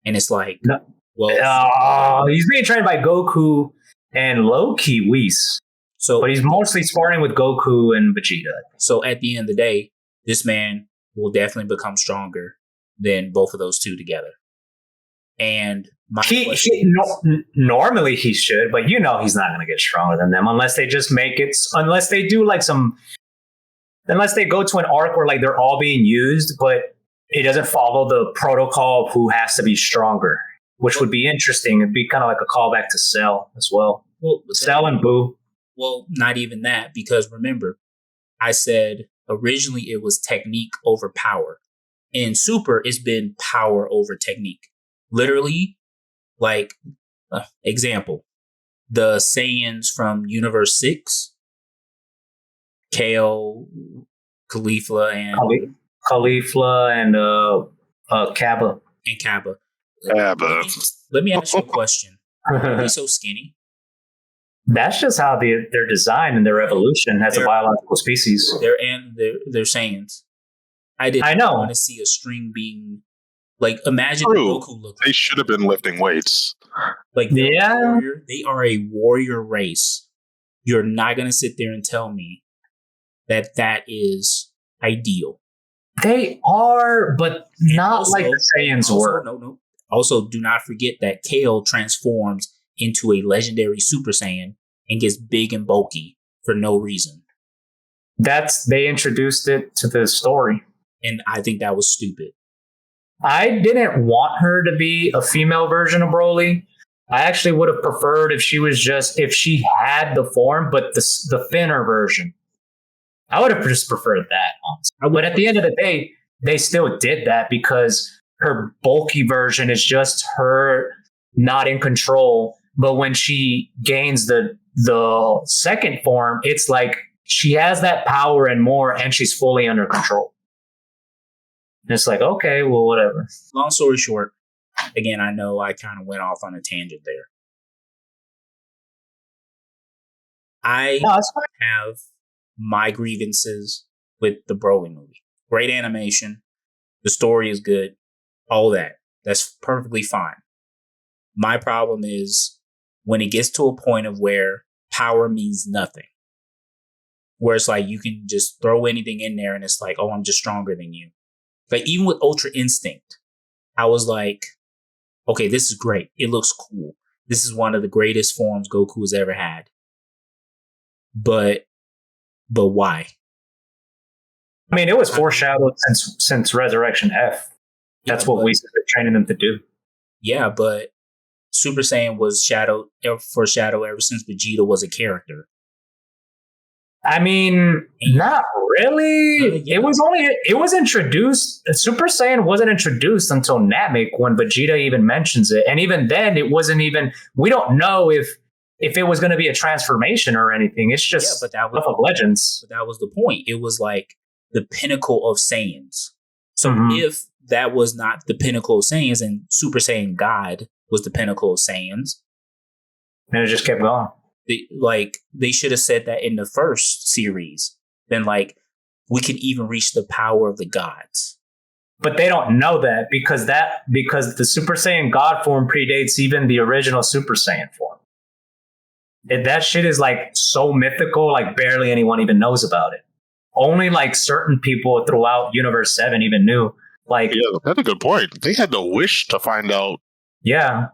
And it's like, he's being trained by Goku and low-key Whis. But he's mostly sparring with Goku and Vegeta. So at the end of the day, this man will definitely become stronger than both of those two together. And normally he should, but he's not going to get stronger than them unless they just make it, unless they do like unless they go to an arc where like they're all being used, but it doesn't follow the protocol of who has to be stronger, which would be interesting. It'd be kind of like a callback to Cell as well. Cell and Boo. Well, not even that, because remember, I said originally it was technique over power. In Super, it's been power over technique. Literally, like, example, the Saiyans from Universe 6, Kale, Caulifla, and Kappa. And Kappa. Kappa. Let me ask you a question. Why are they so skinny? That's just how they're designed in their evolution as a biological species. They're Saiyans. I know. Want to see a string being like, imagine Goku looked. They should have been lifting weights. Like, they are a warrior race. You're not going to sit there and tell me that is ideal. They are, but not also, like the Saiyans were. No. Also, do not forget that Kale transforms into a legendary Super Saiyan and gets big and bulky for no reason. They introduced it to the story. And I think that was stupid. I didn't want her to be a female version of Broly. I actually would have preferred if she had the form, but the thinner version. I would have just preferred that, honestly. But at the end of the day, they still did that because her bulky version is just her not in control. But when she gains the second form, it's like she has that power and more, and she's fully under control. And it's like, okay, well, whatever. Long story short, again, I know I kind of went off on a tangent there. I have my grievances with the Broly movie. Great animation. The story is good. All that. That's perfectly fine. My problem is when it gets to a point of where power means nothing. Where it's like you can just throw anything in there and it's like, oh, I'm just stronger than you. Like, even with Ultra Instinct, I was like, okay, this is great. It looks cool. This is one of the greatest forms Goku has ever had. But why? I mean, it was foreshadowed since Resurrection F. That's what we started training them to do. Yeah, but Super Saiyan was foreshadowed ever since Vegeta was a character. I mean, not really. It was introduced. Super Saiyan wasn't introduced until Namek when Vegeta even mentions it. And even then, it wasn't even, we don't know if it was going to be a transformation or anything. It's just but that was stuff of legends. But that was the point. It was like the pinnacle of Saiyans. So if that was not the pinnacle of Saiyans and Super Saiyan God was the pinnacle of Saiyans, and it just kept going. They should have said that in the first series. Then we could even reach the power of the gods. But they don't know that because the Super Saiyan God form predates even the original Super Saiyan form. That shit is so mythical, barely anyone even knows about it. Only certain people throughout Universe 7 even knew. Yeah, that's a good point. They had no wish to find out. Yeah.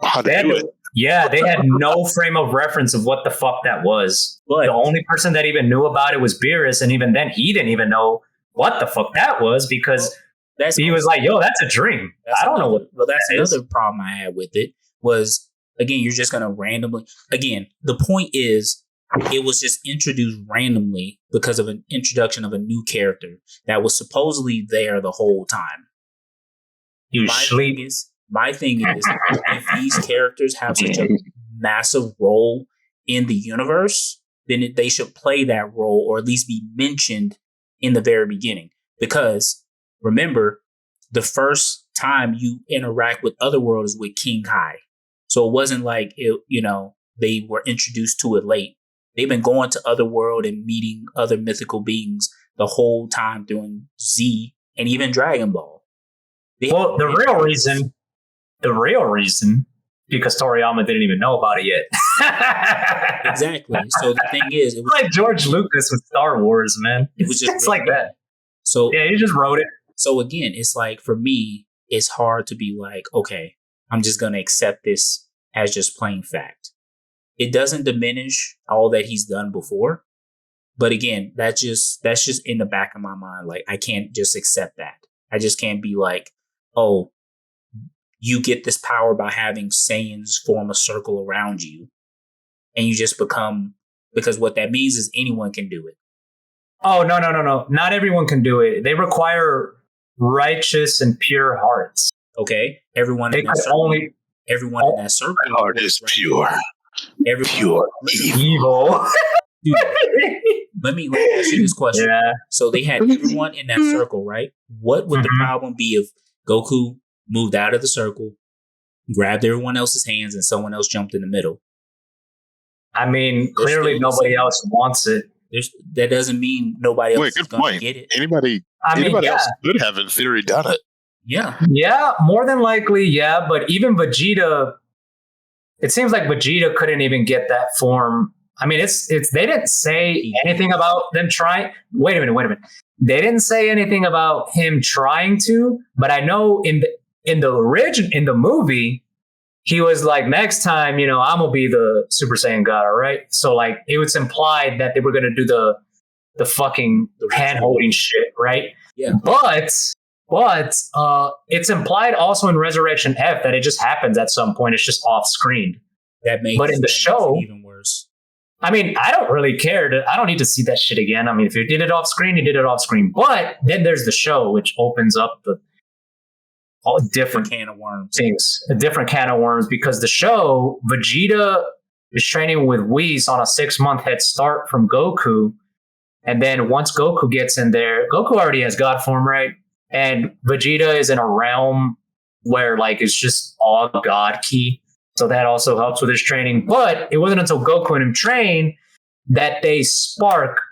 How to do it. Yeah, they had no frame of reference of what the fuck that was. But the only person that even knew about it was Beerus, and even then, he didn't even know what the fuck that was because he was like, "Yo, that's a dream." I don't know what. Well, that's another problem I had with it was again, you're just gonna randomly. Again, the point is, it was just introduced randomly because of an introduction of a new character that was supposedly there the whole time. My thing is, if these characters have such a massive role in the universe, then they should play that role or at least be mentioned in the very beginning. Because remember, the first time you interact with Otherworld is with King Kai. So it wasn't like, they were introduced to it late. They've been going to Otherworld and meeting other mythical beings the whole time during Z and even Dragon Ball. The real reason, because Toriyama didn't even know about it yet. Exactly. So the thing is, it was like George Lucas with Star Wars, man. It was just it's like that. So yeah, he just wrote it. So again, it's for me, it's hard to be okay, I'm just going to accept this as just plain fact. It doesn't diminish all that he's done before. But again, that's just in the back of my mind. I can't just accept that. I just can't be oh, you get this power by having Saiyans form a circle around you. And you just become, because what that means is anyone can do it. Oh, no. Not everyone can do it. They require righteous and pure hearts. Okay. Everyone in that circle. My heart is pure. Pure evil. Dude, let me ask you this question. Yeah. So they had everyone in that circle, right? What would the problem be if Goku moved out of the circle, grabbed everyone else's hands, and someone else jumped in the middle? I mean, clearly nobody else wants it. That doesn't mean nobody else is going to get it. Anybody else could have, in theory, done it. Yeah. Yeah, more than likely, yeah. But even Vegeta, it seems like Vegeta couldn't even get that form. I mean, it's they didn't say anything about them trying. Wait a minute. They didn't say anything about him trying to, but I know in the movie, he was like, next time, I'm gonna be the Super Saiyan God, all right? So it was implied that they were gonna do the fucking hand holding shit, right? Yeah. But it's implied also in Resurrection F that it just happens at some point. It's just off screen. But in the show, even worse. I mean, I don't really care. I don't need to see that shit again. I mean, if you did it off screen, you did it off screen. But then there's the show, which opens up all different can of worms. Things, a different can of worms, because the show, Vegeta is training with Whis on a 6-month head start from Goku. And then once Goku gets in there, Goku already has God form, right? And Vegeta is in a realm where it's just all God key. So that also helps with his training. But it wasn't until Goku and him train that they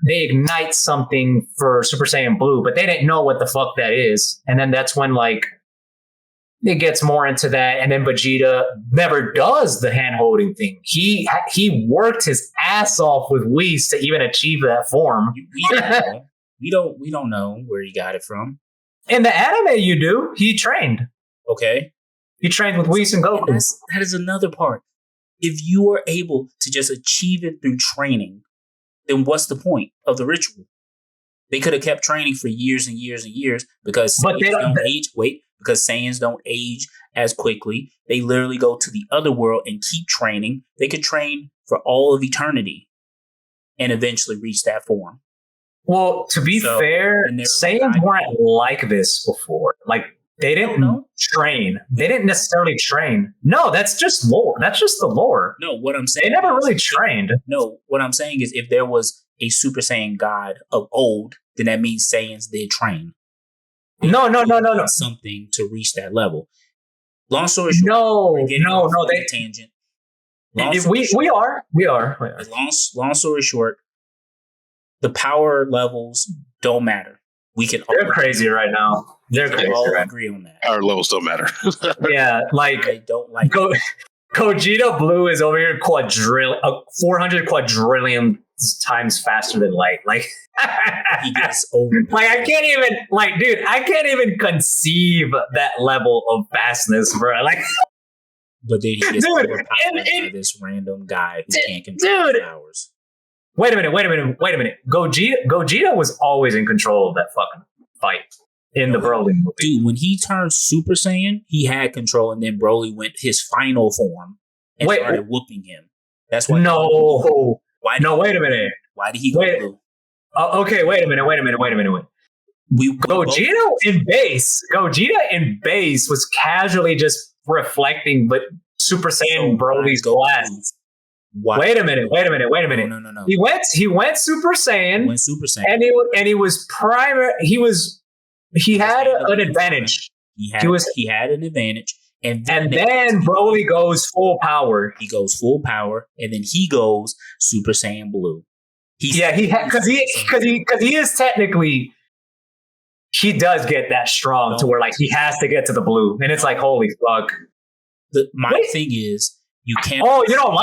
ignite something for Super Saiyan Blue, but they didn't know what the fuck that is. And then that's when it gets more into that. And then Vegeta never does the hand holding thing. He worked his ass off with Whis to even achieve that form. We don't know where he got it from. In the anime, you do. He trained. Okay. He trained with Whis and Goku. That is another part. If you are able to just achieve it through training, then what's the point of the ritual? They could have kept training for years and years and years because Saiyans don't age as quickly. They literally go to the other world and keep training. They could train for all of eternity. and eventually reach that form. Well, to be fair, Saiyans weren't like this before. Like, they didn't train. They didn't necessarily train. No, that's just lore. That's just the lore. No, what I'm saying, they never really trained. No, what I'm saying is, if there was a Super Saiyan God of old, then that means Saiyans did train. No. Something to reach that level. Long story short, no. They tangent. We are. Long story short, the power levels don't matter. They're crazy right now. They're crazy. All agree on that. Power levels don't matter. Yeah, like I don't like. Gogeta Blue is over here 400 quadrillion times faster than light. Like he gets over. Like I can't even conceive that level of fastness, bro. Like, but then he gets overpowered by this random guy who can't control his powers. Wait a minute. Gogeta was always in control of that fucking fight in the Broly movie. Dude, when he turned Super Saiyan, he had control, and then Broly went his final form and started whooping him. That's why. No. Wait a minute. Why did he go blue? Okay, wait a minute. Gogeta in base was casually just reflecting, but Super Saiyan Broly's blast. Wait a minute. No. He went Super Saiyan. And he was primer. He had an advantage. He had an advantage. And then Broly goes full power. He goes full power, and then he goes Super Saiyan Blue. Because he is technically, he does get that strong to where like he has to get to the blue, and it's like holy fuck. My thing is, you can't. Oh, you don't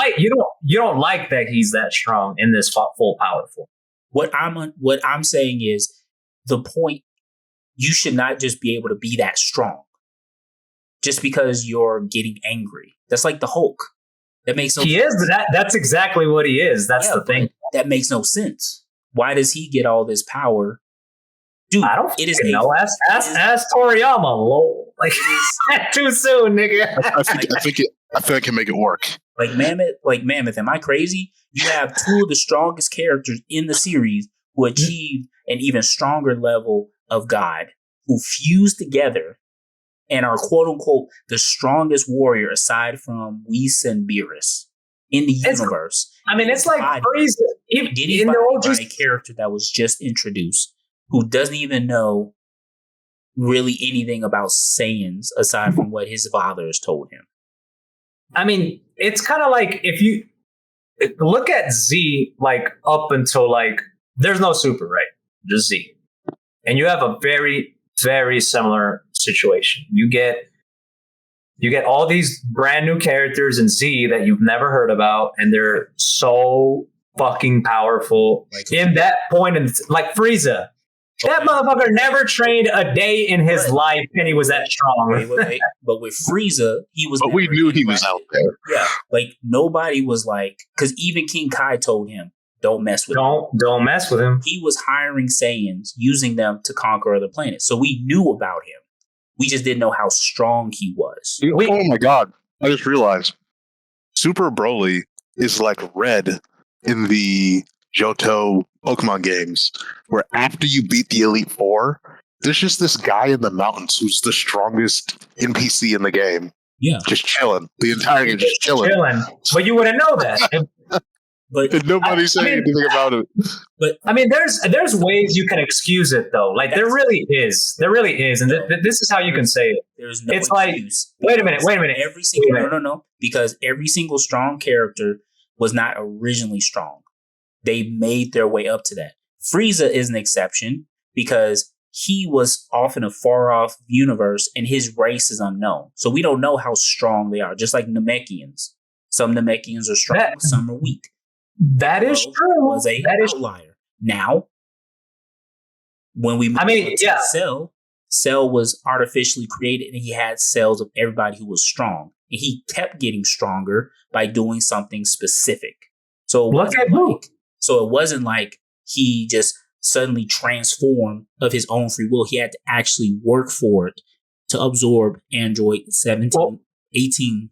like that he's that strong in this full powerful. What I'm saying is the point. You should not just be able to be that strong just because you're getting angry. That's like the Hulk. That makes no sense. He is. That's exactly what he is. That's the thing. That makes no sense. Why does he get all this power? Dude, I don't know. Ask Toriyama. Lol. Like, too soon, nigga. I think I can make it work. Like Mammoth, am I crazy? You have two of the strongest characters in the series who achieved an even stronger level of God, who fuse together and are quote unquote the strongest warrior aside from Whis and Beerus in the universe. I mean, it's like Frieza. A character that was just introduced who doesn't even know really anything about Saiyans aside from what his father has told him. I mean, it's kind of like if you look at Z, like up until like there's no Super, right? Just Z. And you have a very, very similar situation. You get all these brand new characters in Z that you've never heard about, and they're so fucking powerful. Like, in that point, like Frieza, that motherfucker never trained a day in his life, and he was that strong. Wait. But with Frieza, he was. But we knew he was out there. Yeah, like nobody was like, because even King Kai told him, "Don't mess with him. Don't mess with him." He was hiring Saiyans, using them to conquer other planets. So we knew about him. We just didn't know how strong he was. Oh my god! I just realized Super Broly is like red in the Johto Pokemon games, where after you beat the Elite Four, there's just this guy in the mountains who's the strongest NPC in the game. Yeah, just chilling. The entire game just chilling. But you wouldn't know that. But nobody's saying anything about it. But I mean, there's ways you can excuse it though. Like there really is, and this is how you can say it. There's no. It's excuse. Wait a minute. Every single no, because every single strong character was not originally strong. They made their way up to that. Frieza is an exception because he was off in a far off universe and his race is unknown, so we don't know how strong they are. Just like Namekians, some Namekians are strong, some are weak. That is true. Was a outlier. Now, when we Cell was artificially created, and he had cells of everybody who was strong, and he kept getting stronger by doing something specific. So it wasn't like he just suddenly transformed of his own free will. He had to actually work for it to absorb Android 17, 18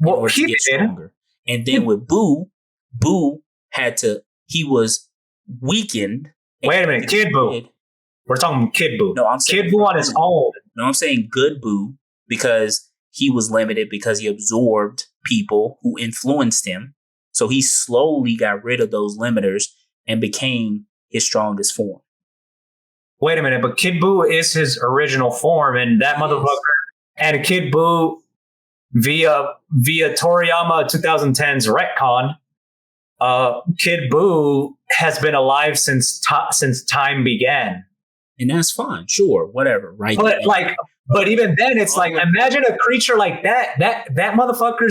in order to get stronger. And then with Boo had to he was weakened. Wait a minute, Kid Buu. We're talking Kid Buu. No, I'm saying Kid Buu on his own. No, I'm saying good Buu because he was limited because he absorbed people who influenced him. So he slowly got rid of those limiters and became his strongest form. Wait a minute, but Kid Buu is his original form, and that motherfucker and Kid Buu via Toriyama 2010's retcon. Kid Buu has been alive since time began, and that's fine. Sure, whatever, right? But even then, it's like imagine a creature like that. That motherfucker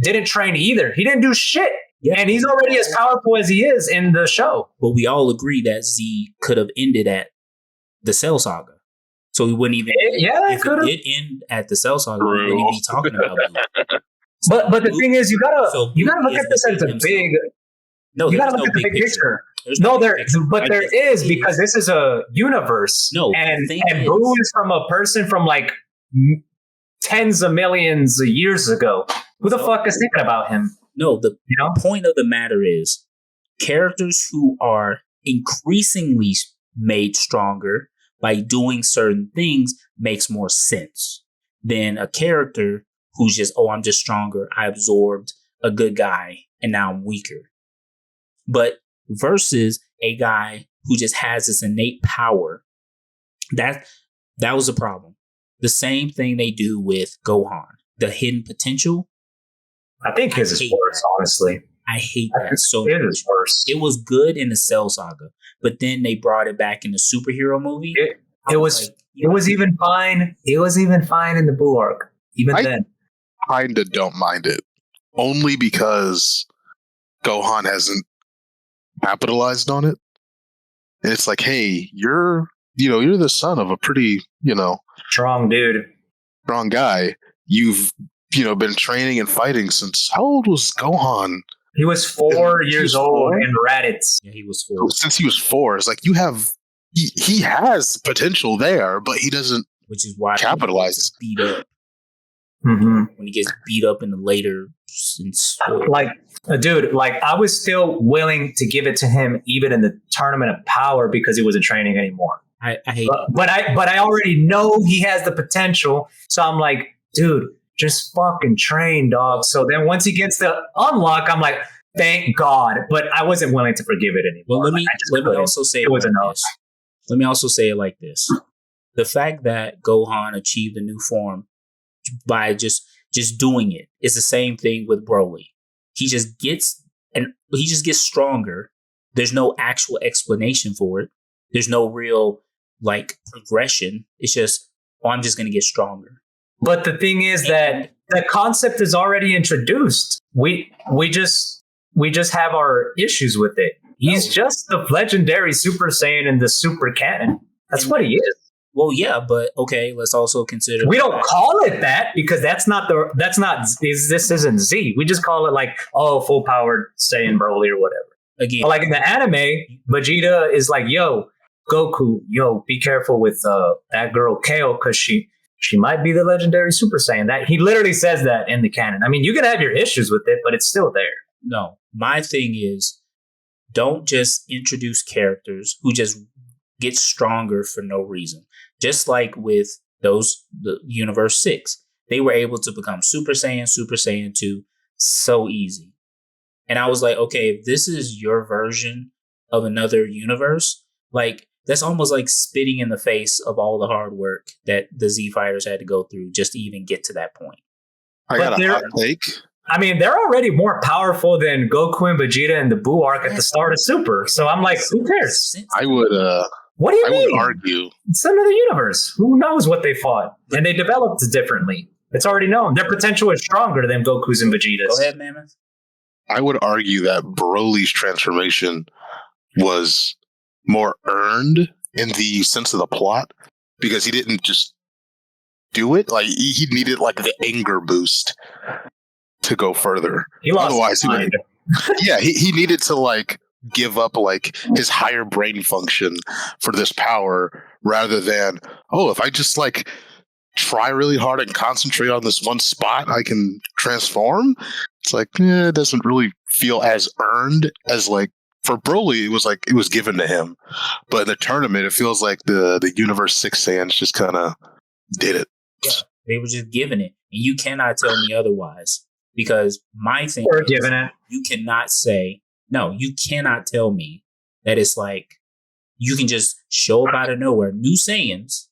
didn't train either. He didn't do shit. Yeah. And he's already as powerful as he is in the show. But we all agree that Z could have ended at the Cell Saga. So we wouldn't even... It could have. If it did end at the Cell Saga, we wouldn't be talking about it. But the thing is, you gotta look at this as a big... No, you gotta look at the big picture. There is, because this is a universe. No, and Buu is from a person from like tens of millions of years ago. Who the fuck is thinking about him? No, the point of the matter is characters who are increasingly made stronger by doing certain things makes more sense than a character who's just, I'm just stronger. I absorbed a good guy and now I'm weaker. But versus a guy who just has this innate power, that was a problem. The same thing they do with Gohan, the hidden potential. I think his is worse, honestly. I hate that so much. Is worse. It was good in the Cell Saga, but then they brought it back in the superhero movie. It was even fine. It was even fine in the Buu arc. Then. I kinda don't mind it. Only because Gohan hasn't capitalized on it. And it's like, hey, you're the son of a pretty, strong dude. Strong guy. You've been training and fighting since, how old was Gohan? He was 4 years old in Raditz. Yeah, he was 4. Since he was 4, it's like he has potential there, but he doesn't, which is why capitalize. Beat up. Mm-hmm. When he gets beat up in the later, dude, I was still willing to give it to him even in the Tournament of Power because he wasn't training anymore. I hate but I already know he has the potential, so I'm like, dude, just fucking train, dog. So then once he gets the unlock, I'm like, thank God. But I wasn't willing to forgive it anymore. Well, let me also say Let me also say it like this. The fact that Gohan achieved a new form by just doing it is the same thing with Broly. He just gets stronger. There's no actual explanation for it. There's no real progression. It's just, I'm just going to get stronger. But the thing is that the concept is already introduced. We just have our issues with it. He's just the legendary Super Saiyan in the Super Canon. That's what he is. Well, yeah, but okay. Let's also consider we don't call it that because this isn't Z. We just call it full powered Saiyan Broly or whatever. Again, but in the anime, Vegeta is like, yo, Goku, be careful with that girl Kale because she might be the legendary Super Saiyan. That he literally says that in the canon. I mean, you can have your issues with it, but it's still there. No, my thing is, don't just introduce characters who just get stronger for no reason. Just like with the Universe 6, they were able to become Super Saiyan, Super Saiyan 2 so easy. And I was like, okay, if this is your version of another universe, that's almost like spitting in the face of all the hard work that the Z fighters had to go through just to even get to that point. I got a hot take. I mean, they're already more powerful than Goku and Vegeta in the Buu arc at the start of Super. So I'm like, who cares? I would. What do you mean? I would argue. It's another universe. Who knows what they fought? And they developed it differently. It's already known. Their potential is stronger than Goku's and Vegeta's. Go ahead, Mammoth. I would argue that Broly's transformation was more earned in the sense of the plot because he didn't just do it. He needed the anger boost to go further. He lost Otherwise, he needed to give up his higher brain function for this power rather than, if I just try really hard and concentrate on this one spot, I can transform. It's like, it doesn't really feel as earned as like for Broly. It was like it was given to him, but in the tournament, it feels like the Universe 6 Saiyans just kind of did it. Yeah, they were just giving it, and you cannot tell me otherwise. Because my thing We're is, giving it. you cannot say no. You cannot tell me that it's like you can just show up out of nowhere. New Saiyans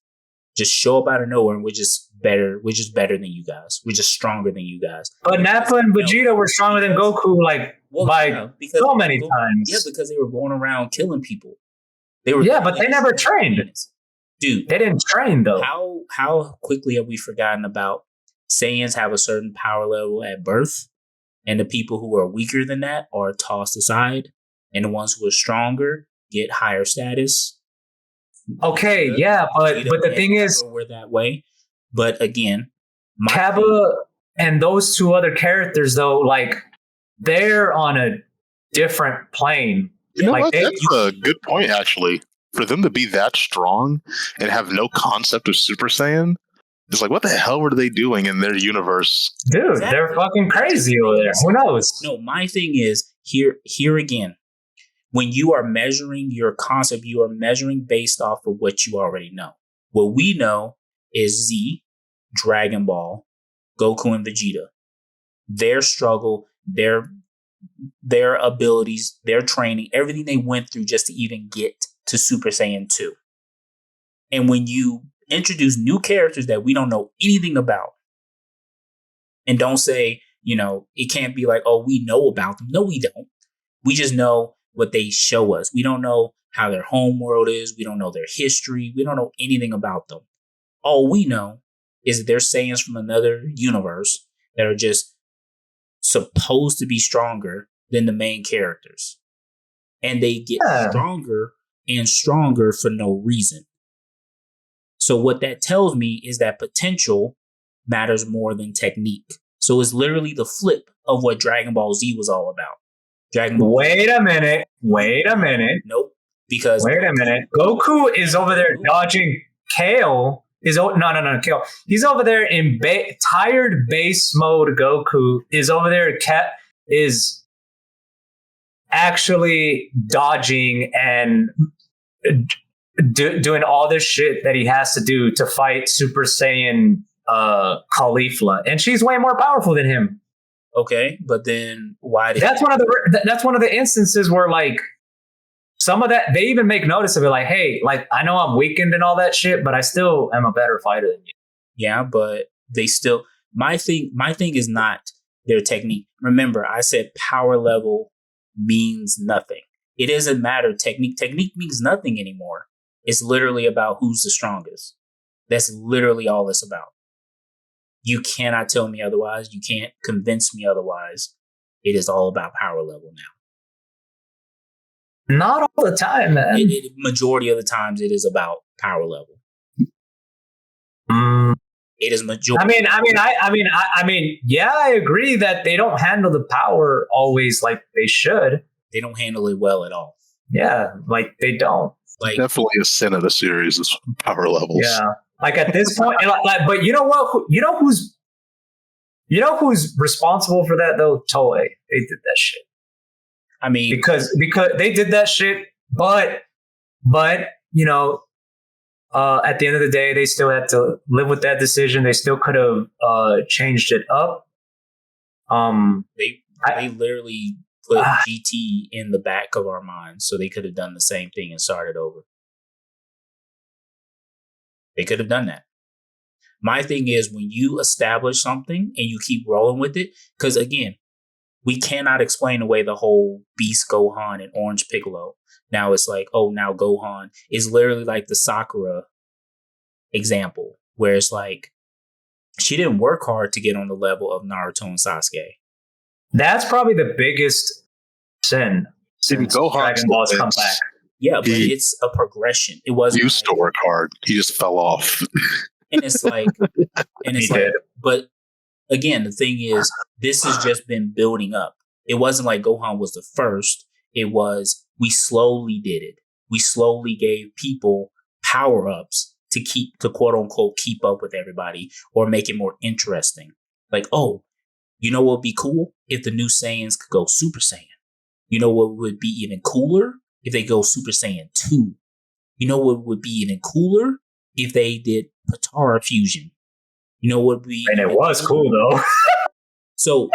just show up out of nowhere, and we're just better. We're just better than you guys. We're just stronger than you guys. But Nappa and Vegeta were stronger than Goku, like so many times. Yeah, because they were going around killing people. They were. Yeah, but they never trained. Dude, they didn't train though. How quickly have we forgotten about Saiyans have a certain power level at birth, and the people who are weaker than that are tossed aside, and the ones who are stronger get higher status. Okay, yeah, but the thing is, we're that way. But again, Kaba and those two other characters, though, like they're on a different plane. You know like what? That's a good point, actually. For them to be that strong and have no concept of Super Saiyan, it's like, what the hell were they doing in their universe? Dude, exactly. They're fucking crazy over there. Who knows? No, my thing is here again. When you are measuring your concept, you are measuring based off of what you already know. What we know is Z, Dragon Ball, Goku, and Vegeta. Their struggle, their abilities, their training, everything they went through just to even get to Super Saiyan 2. And when you introduce new characters that we don't know anything about, and don't say, it can't be like, oh, we know about them. No, we don't. We just know what they show us. We don't know how their home world is. We don't know their history. We don't know anything about them. All we know is that they're Saiyans from another universe that are just supposed to be stronger than the main characters. And they get stronger and stronger for no reason. So what that tells me is that potential matters more than technique. So it's literally the flip of what Dragon Ball Z was all about. Dragon Ball. Wait a minute. Nope. Because wait a minute. Goku is over there dodging Kale. No, Kale. He's over there in tired base mode. Goku is over there. Is actually dodging and doing all this shit that he has to do to fight Super Saiyan Caulifla, and she's way more powerful than him. Okay, but then why? That's one of the instances where like some of that they even make notice of it. Like, hey, like I know I'm weakened and all that shit, but I still am a better fighter than you. Yeah, but they still. My thing is not their technique. Remember, I said power level means nothing. It doesn't matter. Technique means nothing anymore. It's literally about who's the strongest. That's literally all it's about. You cannot tell me otherwise. You can't convince me otherwise. It is all about power level now. Not all the time, man. Majority of the times, it is about power level. It is majority. I mean, yeah, I agree that they don't handle the power always like they should. They don't handle it well at all. Yeah, like they don't. Like definitely a sin of the series is power levels. Yeah. Like at this point, but you know what? You know who's responsible for that though? Toei. They did that shit. I mean, because they did that shit, but at the end of the day, they still had to live with that decision. They still could have changed it up. They literally put GT in the back of our minds, so they could have done the same thing and started over. They could have done that. My thing is when you establish something and you keep rolling with it, because again, we cannot explain away the whole Beast Gohan and Orange Piccolo. Now it's like, oh, now Gohan is literally like the Sakura example, where it's like she didn't work hard to get on the level of Naruto and Sasuke. That's probably the biggest sin since Dragon Ball's come back. Yeah, but it's a progression. It wasn't used to work hard. He just fell off. And it's like, but again, the thing is, this has just been building up. It wasn't like Gohan was the first. It was, we slowly did it. We slowly gave people power-ups to quote unquote keep up with everybody or make it more interesting. Like, oh, you know what would be cool if the new Saiyans could go Super Saiyan. You know what would be even cooler if they go Super Saiyan 2. You know what would be even cooler if they did Patara fusion. You know what would be, and it was cool though. So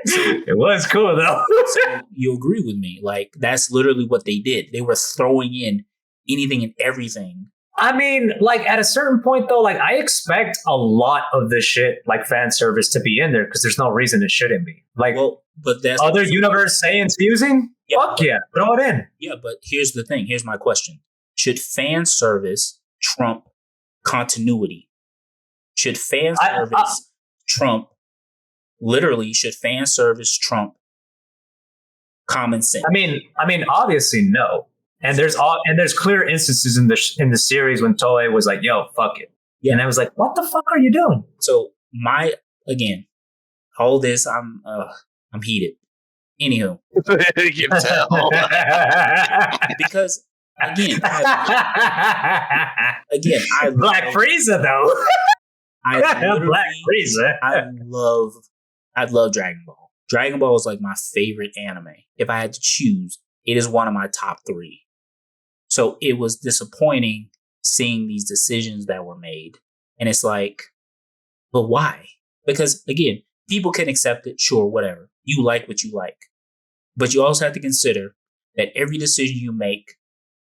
it was cool though. So you agree with me? Like that's literally what they did. They were throwing in anything and everything. I mean, like at a certain point though, like I expect a lot of this shit, like fan service, to be in there because there's no reason it shouldn't be. Like, well, but that's other universe Saiyans fusing. Yeah, fuck yeah, throw it in. Yeah, but here's the thing. Here's my question: should fan service trump continuity? Should fan service trump? Literally, should fan service trump common sense? I mean, obviously no. And there's clear instances in the series when Toei was like, "Yo, fuck it," and I was like, "What the fuck are you doing?" So all this, I'm heated. Anywho, you can tell. Because again, I Black Frieza though. Black Frieza. I love Dragon Ball. Dragon Ball is like my favorite anime. If I had to choose, it is one of my top 3. So it was disappointing seeing these decisions that were made. And it's like, but why? Because again, people can accept it, sure, whatever. You like what you like. But you also have to consider that every decision you make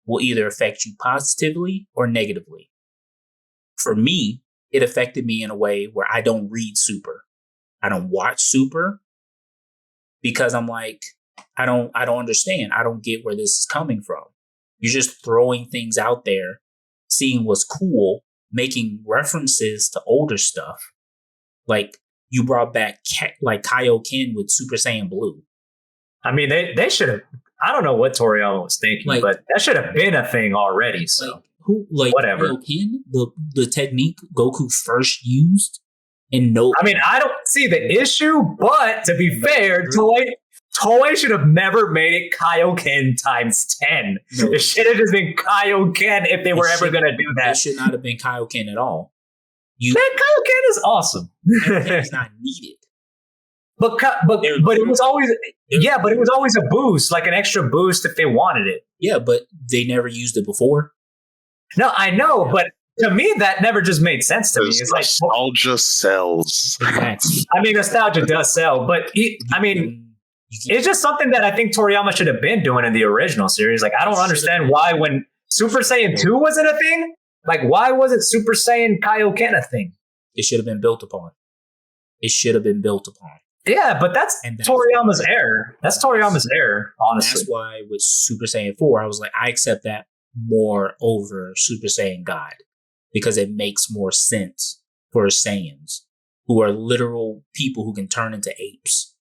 will either affect you positively or negatively. For me, it affected me in a way where I don't read Super. I don't watch Super because I'm like, I don't understand. I don't get where this is coming from. You're just throwing things out there, seeing what's cool, making references to older stuff. Like you brought back like Kaioken with Super Saiyan Blue. I mean, they should have. I don't know what Toriyama was thinking, but that should have been a thing already. So whatever. Kaioken, the technique Goku first used, and no. I mean, I don't see the issue, but to be fair, Toei should have never made it Kaioken times 10. No. It should have just been Kaioken if they were ever going to do that. It should not have been Kaioken at all. Kaioken is awesome. It's not needed. But it was always but it was always a boost, like an extra boost if they wanted it. Yeah, but they never used it before. No, I know, but to me that never just made sense to me. It's like nostalgia sells. Exactly. I mean, nostalgia does sell, but it's just something that I think Toriyama should have been doing in the original series. Like, I don't understand why when Super Saiyan 2 wasn't a thing, like, why wasn't Super Saiyan Kaioken a thing? It should have been built upon. Yeah, but that's Toriyama's error. That's Toriyama's error, honestly. That's why with Super Saiyan 4, I was like, I accept that more over Super Saiyan God because it makes more sense for Saiyans who are literal people who can turn into apes.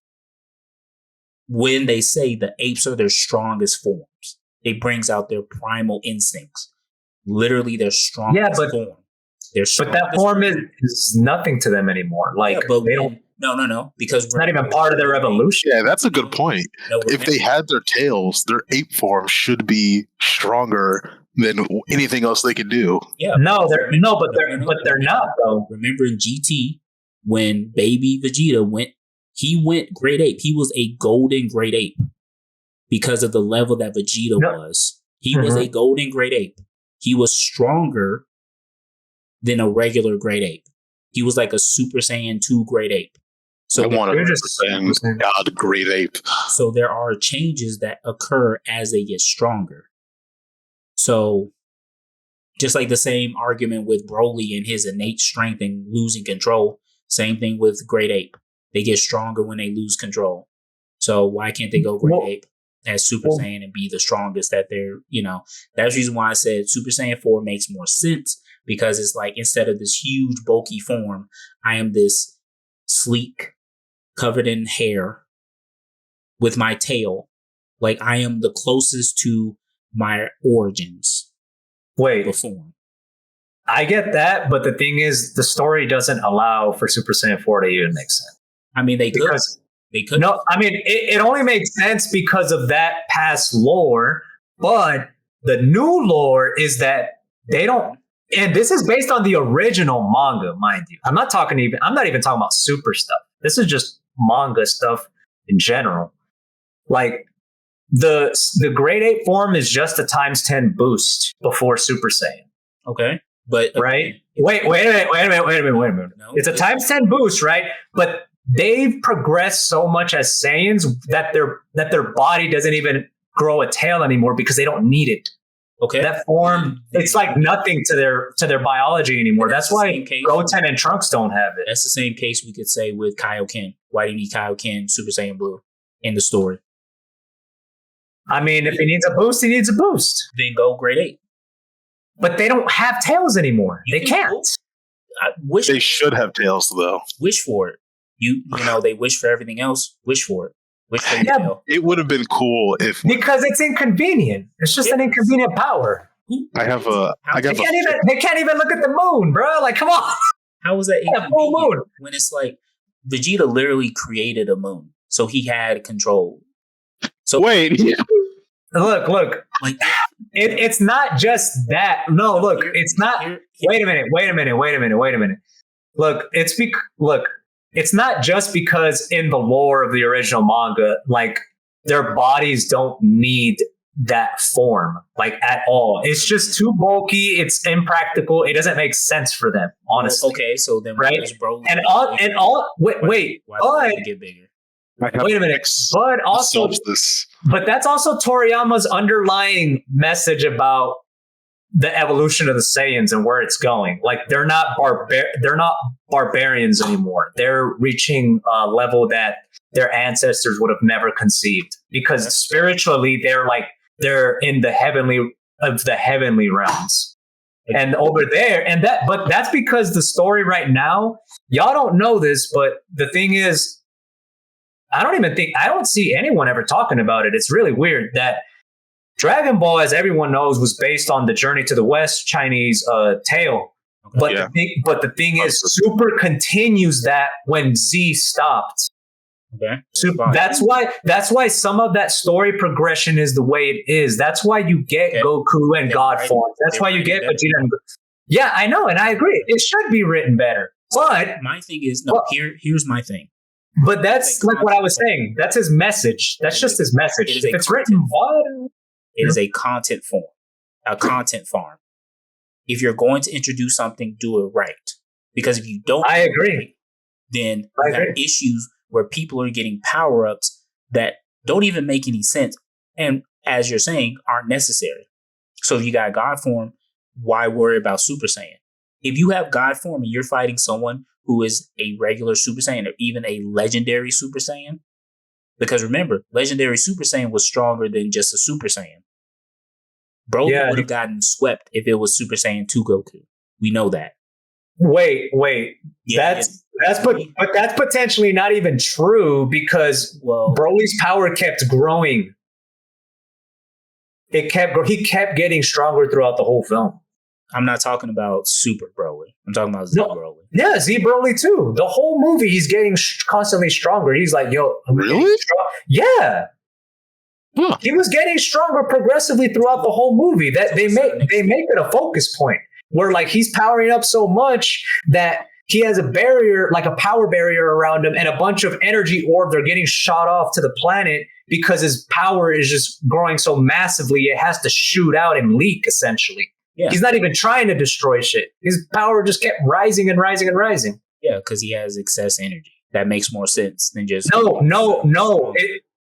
When they say the apes are their strongest forms, it brings out their primal instincts. Literally their strongest form. But that form is nothing to them anymore. Like, but they don't. No. Because it's not even part of their evolution. Yeah, that's a good point. If they had their tails, their ape form should be stronger than anything else they could do. Yeah. But they're not though. Remember in GT when baby Vegeta went great ape. He was a golden great ape because of the level that Vegeta was. He was a golden great ape. He was stronger than a regular great ape. He was like a Super Saiyan 2 great ape. So I want to God great ape. So there are changes that occur as they get stronger. So just like the same argument with Broly and his innate strength and losing control, same thing with great ape. They get stronger when they lose control. So why can't they go great ape as Super Saiyan and be the strongest that they're, that's the reason why I said Super Saiyan 4 makes more sense because it's like instead of this huge bulky form, I am this sleek, covered in hair with my tail. Like I am the closest to my origins. Wait. Form. I get that, but the thing is the story doesn't allow for Super Saiyan 4 to even make sense. I mean, they could. No, I mean, it only makes sense because of that past lore, but the new lore is that they don't And this is based on the original manga, mind you. I'm not even talking about super stuff. This is just manga stuff in general. Like the grade 8 form is just a ×10 boost before Super Saiyan. Okay. But right? Wait a minute. No, it's a ×10 boost, right? But they've progressed so much as Saiyans that their body doesn't even grow a tail anymore because they don't need it. Okay. That form, it's like nothing to their biology anymore. That's why Goten and Trunks don't have it. That's the same case we could say with Kaioken. Why do you need Kaioken Super Saiyan Blue in the story? I mean, if he needs a boost, he needs a boost. Then go grade 8. But they don't have tails anymore. They can't. They should have tails, though. Wish for it. You know, they wish for everything else. Wish for it. Wish for your tail. It would have been cool if because it's inconvenient. It's just an inconvenient power. They can't even look at the moon, bro. Like, come on. How was that a full moon? When it's like Vegeta literally created a moon, so he had control. So wait. Look. Like it's not just that. No, look, it's not. Wait a minute. Look, it's not just because in the lore of the original manga, like their bodies don't need that form, like at all. It's just too bulky. It's impractical. It doesn't make sense for them, honestly. Okay, so then right? Wait. Why did it get bigger? Wait a minute. But that's also Toriyama's underlying message about the evolution of the Saiyans and where it's going. Like they're not barbarians anymore. They're reaching a level that their ancestors would have never conceived because spiritually they're in the heavenly realms. And over there, but that's because the story right now, y'all don't know this, but the thing is, I don't see anyone ever talking about it. It's really weird that Dragon Ball, as everyone knows, was based on the Journey to the West Chinese tale. Okay. But the thing is, Super continues that when Z stopped. Okay. That's why some of that story progression is the way it is. That's why you get Goku and God form. That's why you get Vegeta and yeah, I know, and I agree. It should be written better. But my thing is, here's my thing. But that's like what I was saying. That's his message. That's just his message. If it's written, what? It is a content form, a content farm. If you're going to introduce something, do it right. Because if you don't, I agree. Then you have issues where people are getting power ups that don't even make any sense, and as you're saying, aren't necessary. So if you got God form, why worry about Super Saiyan? If you have God form and you're fighting someone who is a regular Super Saiyan or even a legendary Super Saiyan, because remember, legendary Super Saiyan was stronger than just a Super Saiyan. Broly would have gotten swept if it was Super Saiyan 2 Goku. We know that. Wait. Yeah, but that's potentially not even true because Broly's power kept growing. He kept getting stronger throughout the whole film. I'm not talking about Super Broly. I'm talking about Z Broly. Yeah, Z Broly too. The whole movie, he's getting constantly stronger. He's like, yo, really? Yeah. Huh. He was getting stronger progressively throughout the whole movie. That they make it a focus point where like he's powering up so much that he has a barrier, like a power barrier around him, and a bunch of energy orbs are getting shot off to the planet because his power is just growing so massively. It has to shoot out and leak essentially. Yeah. He's not even trying to destroy shit. His power just kept rising and rising and rising. Yeah, because he has excess energy. That makes more sense than just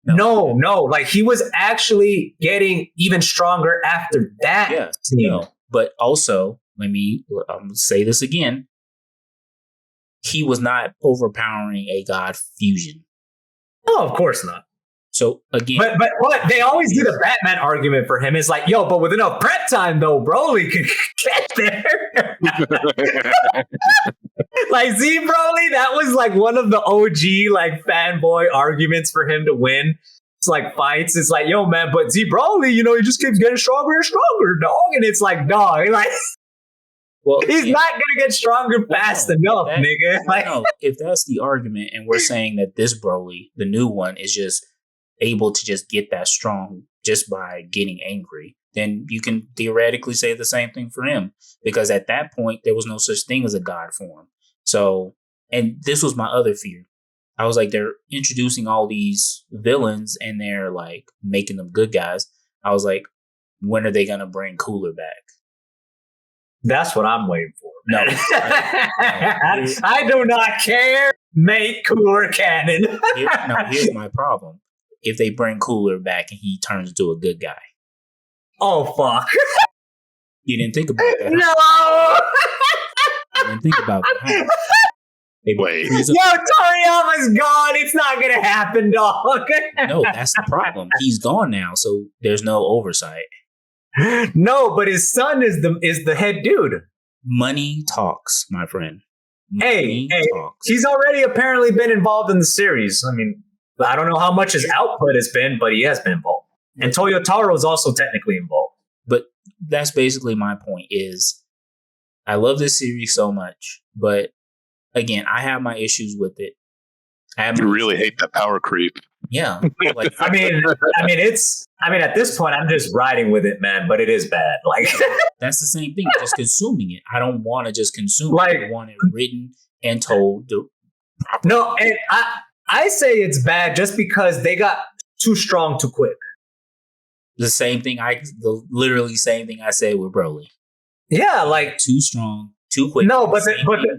No. Like he was actually getting even stronger after that. Yeah, no. But also, let me say this again. He was not overpowering a God fusion. No, of course not. So again, but they always do the Batman argument for him. It's like, yo, but with enough prep time though, Broly can get there. Like Z Broly, that was like one of the OG like fanboy arguments for him to win. It's like fights. It's like, yo, man, but Z Broly, he just keeps getting stronger and stronger, dog. And it's like, dog, like, he's not gonna get stronger fast enough, nigga. Like, if that's the argument, and we're saying that this Broly, the new one, is just able to just get that strong just by getting angry, then you can theoretically say the same thing for him, because at that point there was no such thing as a god form. So, and this was my other fear. I was like, they're introducing all these villains and they're like making them good guys. I was like, when are they going to bring Cooler back? That's what I'm waiting for. No, I do not care. Make Cooler canon. Here's my problem. If they bring Cooler back and he turns into a good guy. Oh, fuck. You didn't think about that. No! You didn't think about that. Wait. Yo, Toriyama's gone. It's not going to happen, dog. No, that's the problem. He's gone now, so there's no oversight. No, but his son is the head dude. Money talks, my friend. Money talks. He's already apparently been involved in the series. I mean, I don't know how much his output has been, but he has been involved. And Toyotaro is also technically involved. But that's basically my point is I love this series so much, but again, I have my issues with it. You really hate that power creep. Yeah. Like, I mean, at this point, I'm just riding with it, man, but it is bad. Like, that's the same thing. Just consuming it. I don't want to just consume like, it. I want it written and told. No, and I say it's bad just because they got too strong too quick. Literally same thing I said with Broly. Yeah, like too strong, too quick. No, but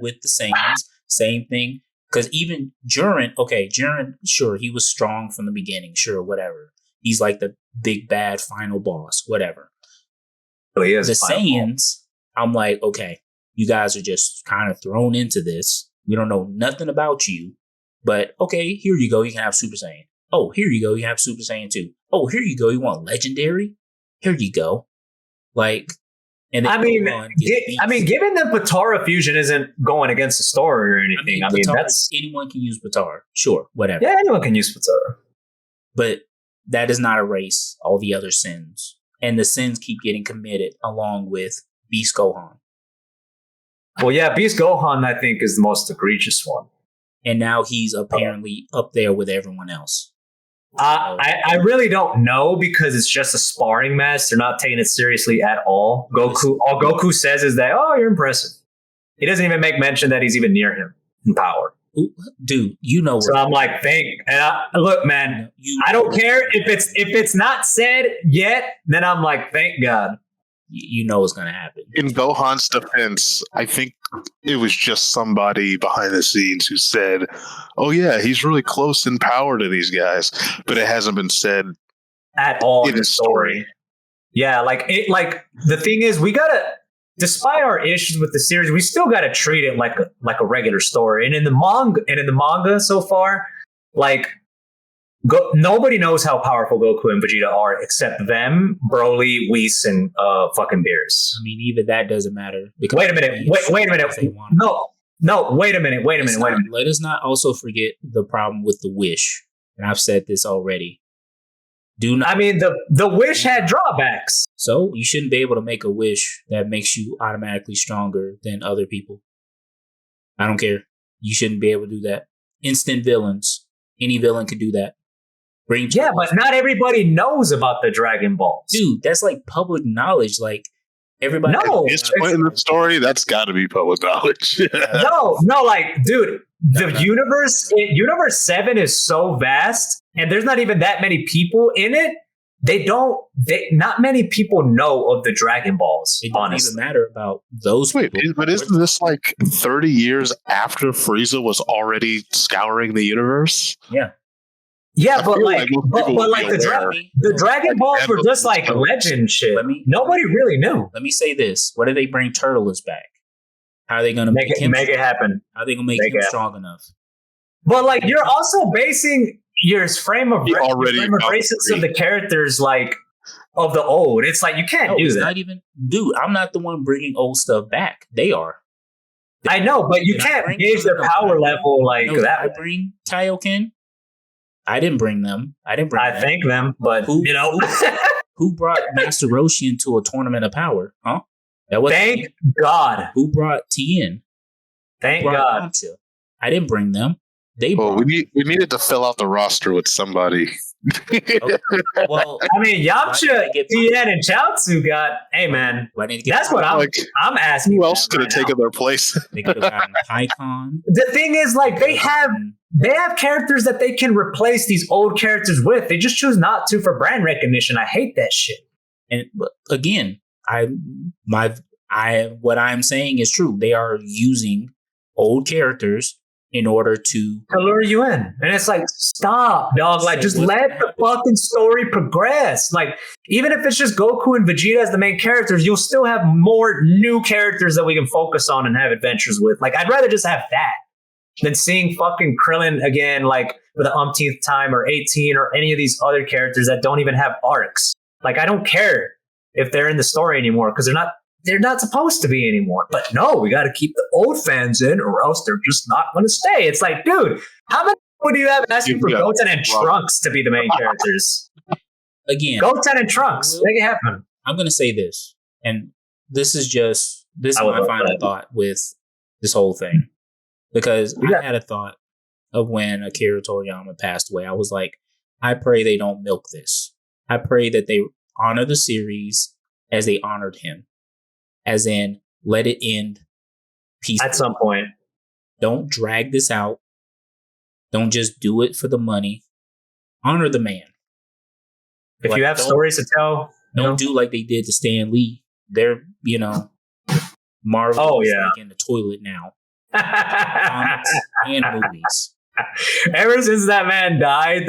with the same thing. Because even Jiren, sure, he was strong from the beginning, sure, whatever. He's like the big bad final boss, whatever. Oh, he is the Saiyans, I'm like, okay, you guys are just kind of thrown into this. We don't know nothing about you, but okay, here you go. You can have Super Saiyan. Oh, here you go. You have Super Saiyan 2. Oh, here you go. You want Legendary? Here you go. Like, and given that Patara fusion isn't going against the story or anything, that's anyone can use Patara. Sure, whatever. Yeah, anyone can use Patara. But that does not erase all the other sins. And the sins keep getting committed along with Beast Gohan. Well, yeah, Beast Gohan, I think, is the most egregious one. And now he's apparently up there with everyone else. I really don't know because it's just a sparring match. They're not taking it seriously at all. All Goku says is that, oh, you're impressive. He doesn't even make mention that he's even near him in power. Dude, you know. So I'm like, look, man, I don't care if it's not said yet. Then I'm like, thank God. You know what's going to happen. In Gohan's defense, I think it was just somebody behind the scenes who said, oh, yeah, he's really close in power to these guys. But it hasn't been said at all in the story. Yeah, like the thing is, we got to, despite our issues with the series, we still got to treat it like a regular story. And in the manga so far, like, nobody knows how powerful Goku and Vegeta are except them, Broly, Whis, and fucking Beerus. I mean, even that doesn't matter. Wait a minute. No, wait a minute. Let us not also forget the problem with the wish. And I've said this already. The wish had drawbacks. So you shouldn't be able to make a wish that makes you automatically stronger than other people. I don't care. You shouldn't be able to do that. Instant villains. Any villain could do that. But not everybody knows about the Dragon Balls. Dude, that's like public knowledge. Like, everybody. No, at this point in the story, that's got to be public knowledge. No, like, dude, the universe 7 is so vast, and there's not even that many people in it. Not many people know of the Dragon Balls. It doesn't even matter about those people. But isn't this like 30 years after Frieza was already scouring the universe? Yeah. Yeah, but the Dragon Balls were just like legend shit. Nobody really knew. Let me say this. What if they bring Turtles back? How are they going to make it happen? How are they going to make him strong enough? But like, you're also basing your frame of reference of the characters like of the old. It's like you can't do that. Not even, dude. I'm not the one bringing old stuff back. They are. I know, but you can't gauge their power level like that. I bring Kaioken. I didn't bring them. I thank them, but who brought Master Roshi into a tournament of power? Huh? Thank God. Who brought Tien? Thank God. I didn't bring them. We needed to fill out the roster with somebody. Well, I mean, Yamcha, Tien, and Chaozu got. Hey, man, that's what I'm asking. Who else could have taken their place? They could have gotten Python. The thing is, like, they have characters that they can replace these old characters with. They just choose not to for brand recognition. I hate that shit. And again, what I'm saying is true. They are using old characters in order to lure you in. And it's like, stop, dog. Like, just let the fucking story progress. Like, even if it's just Goku and Vegeta as the main characters, you'll still have more new characters that we can focus on and have adventures with. Like, I'd rather just have that than seeing fucking Krillin again, like, for the umpteenth time, or 18, or any of these other characters that don't even have arcs. Like, I don't care if they're in the story anymore, because they're not supposed to be anymore. But no, we got to keep the old fans in, or else they're just not going to stay. It's like, dude, how many people do you have asking for Goten and Trunks to be the main characters? Again, Goten and Trunks, make it happen. I'm going to say this, and this is my final thought with this whole thing, because I had a thought of when Akira Toriyama passed away. I was like, I pray they don't milk this. I pray that they honor the series as they honored him. As in, let it end peacefully. At some point. Don't drag this out. Don't just do it for the money. Honor the man. If you have stories to tell, don't do like they did to Stan Lee. They're, Marvel is like in the toilet now. Comics and movies. Ever since that man died,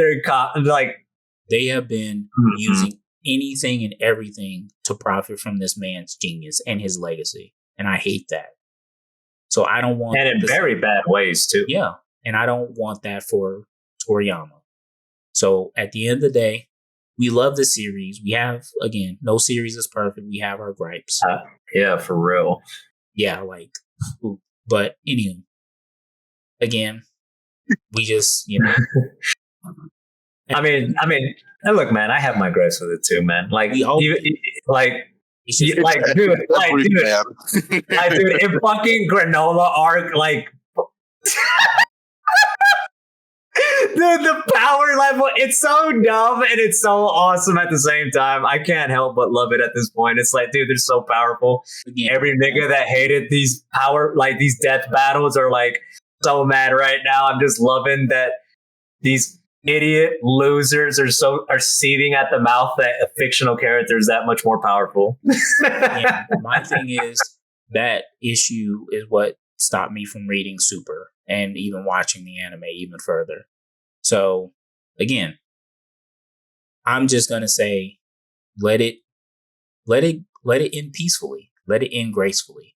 they have been using anything and everything to profit from this man's genius and his legacy. And I hate that. So I don't want... And in very bad ways, too. Yeah. And I don't want that for Toriyama. So at the end of the day, we love the series. We have, again, no series is perfect. We have our gripes. Yeah, for real. Yeah, but anyway, again, we just, I mean, and look, man, I have my gripes with it too, man. Like, dude, in fucking Granola arc, like, dude, the power level, it's so dumb and it's so awesome at the same time. I can't help but love it at this point. It's like, dude, they're so powerful. Every nigga that hated these these death battles are like so mad right now. I'm just loving that these idiot losers are seething at the mouth that a fictional character is that much more powerful. My thing is that issue is what stopped me from reading Super and even watching the anime even further. So again, I'm just gonna say, let it end peacefully. Let it end gracefully.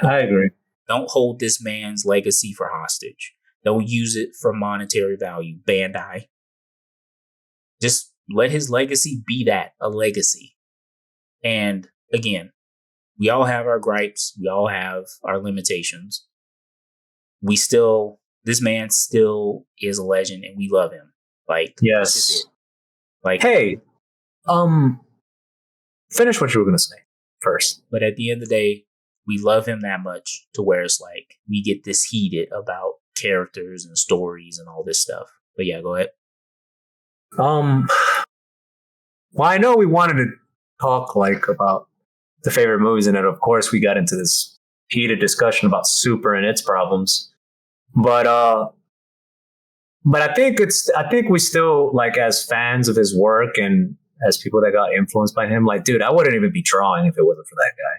I agree. Don't hold this man's legacy for hostage. Don't use it for monetary value. Bandai. Just let his legacy be that, a legacy. And again, we all have our gripes. We all have our limitations. This man still is a legend and we love him. Like, yes. This is it. Like, hey, finish what you were going to say first. But at the end of the day, we love him that much to where it's like we get this heated about characters and stories and all this stuff. But yeah, go ahead. Well, I know we wanted to talk about the favorite movies, and then of course we got into this heated discussion about Super and its problems. But I think we still, like, as fans of his work and as people that got influenced by him, like, dude, I wouldn't even be drawing if it wasn't for that guy.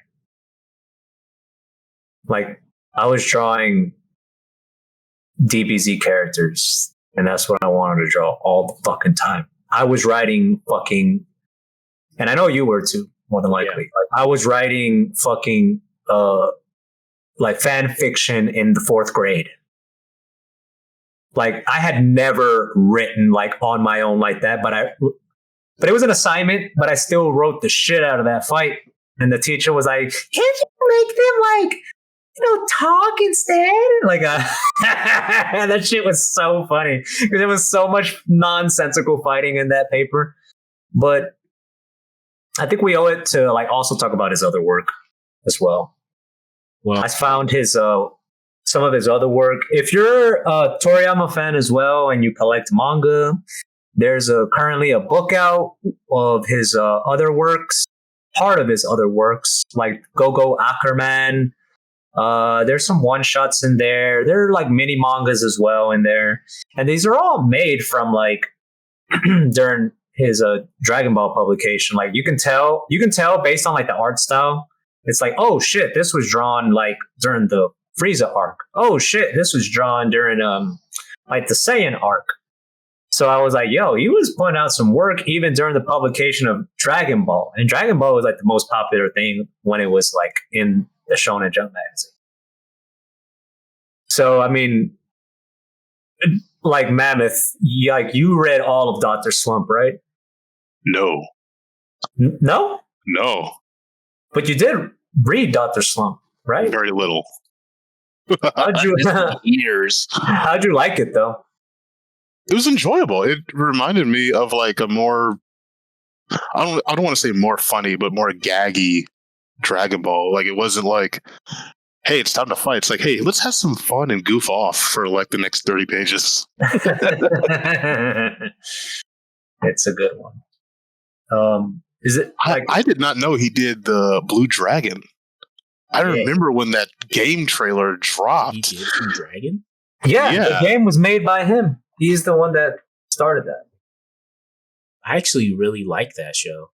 Like, I was drawing DBZ characters, and that's what I wanted to draw all the fucking time. I was writing fucking, and I know you were too, more than likely. Yeah. Like, I was writing fucking fan fiction in the 4th grade. Like, I had never written on my own like that, but it was an assignment, but I still wrote the shit out of that fight. And the teacher was like, "Can't you make them talk instead?" That shit was so funny because there was so much nonsensical fighting in that paper. But I think we owe it to also talk about his other work as well. Well, I found his some of his other work. If you're a Toriyama fan as well and you collect manga, There's currently a book out of his other works, part of his other works, like Go Ackerman. There's some one shots in there. There are like mini mangas as well in there, and these are all made from like during his Dragon Ball publication. Like you can tell based on like the art style. It's like, oh shit, this was drawn like during the Frieza arc. Oh shit, this was drawn during like the Saiyan arc. So I was like, yo, he was putting out some work even during the publication of Dragon Ball. And Dragon Ball was like the most popular thing when it was like in the Shonen Jump magazine. So I mean, like Mammoth, you read all of Dr. Slump, right? No. No? No. But you did read Dr. Slump, right? Very little. How'd you years? How'd you like it though? It was enjoyable. It reminded me of like a more I don't want to say more funny, but more gaggy Dragon Ball. Like it wasn't like, hey, it's time to fight. It's like, hey, let's have some fun and goof off for like the next 30 pages. It's a good one. Is it like I did not know he did the Blue Dragon. I remember when that game trailer dropped. He did Blue Dragon? Yeah, the game was made by him. He's the one that started that. I actually really like that show.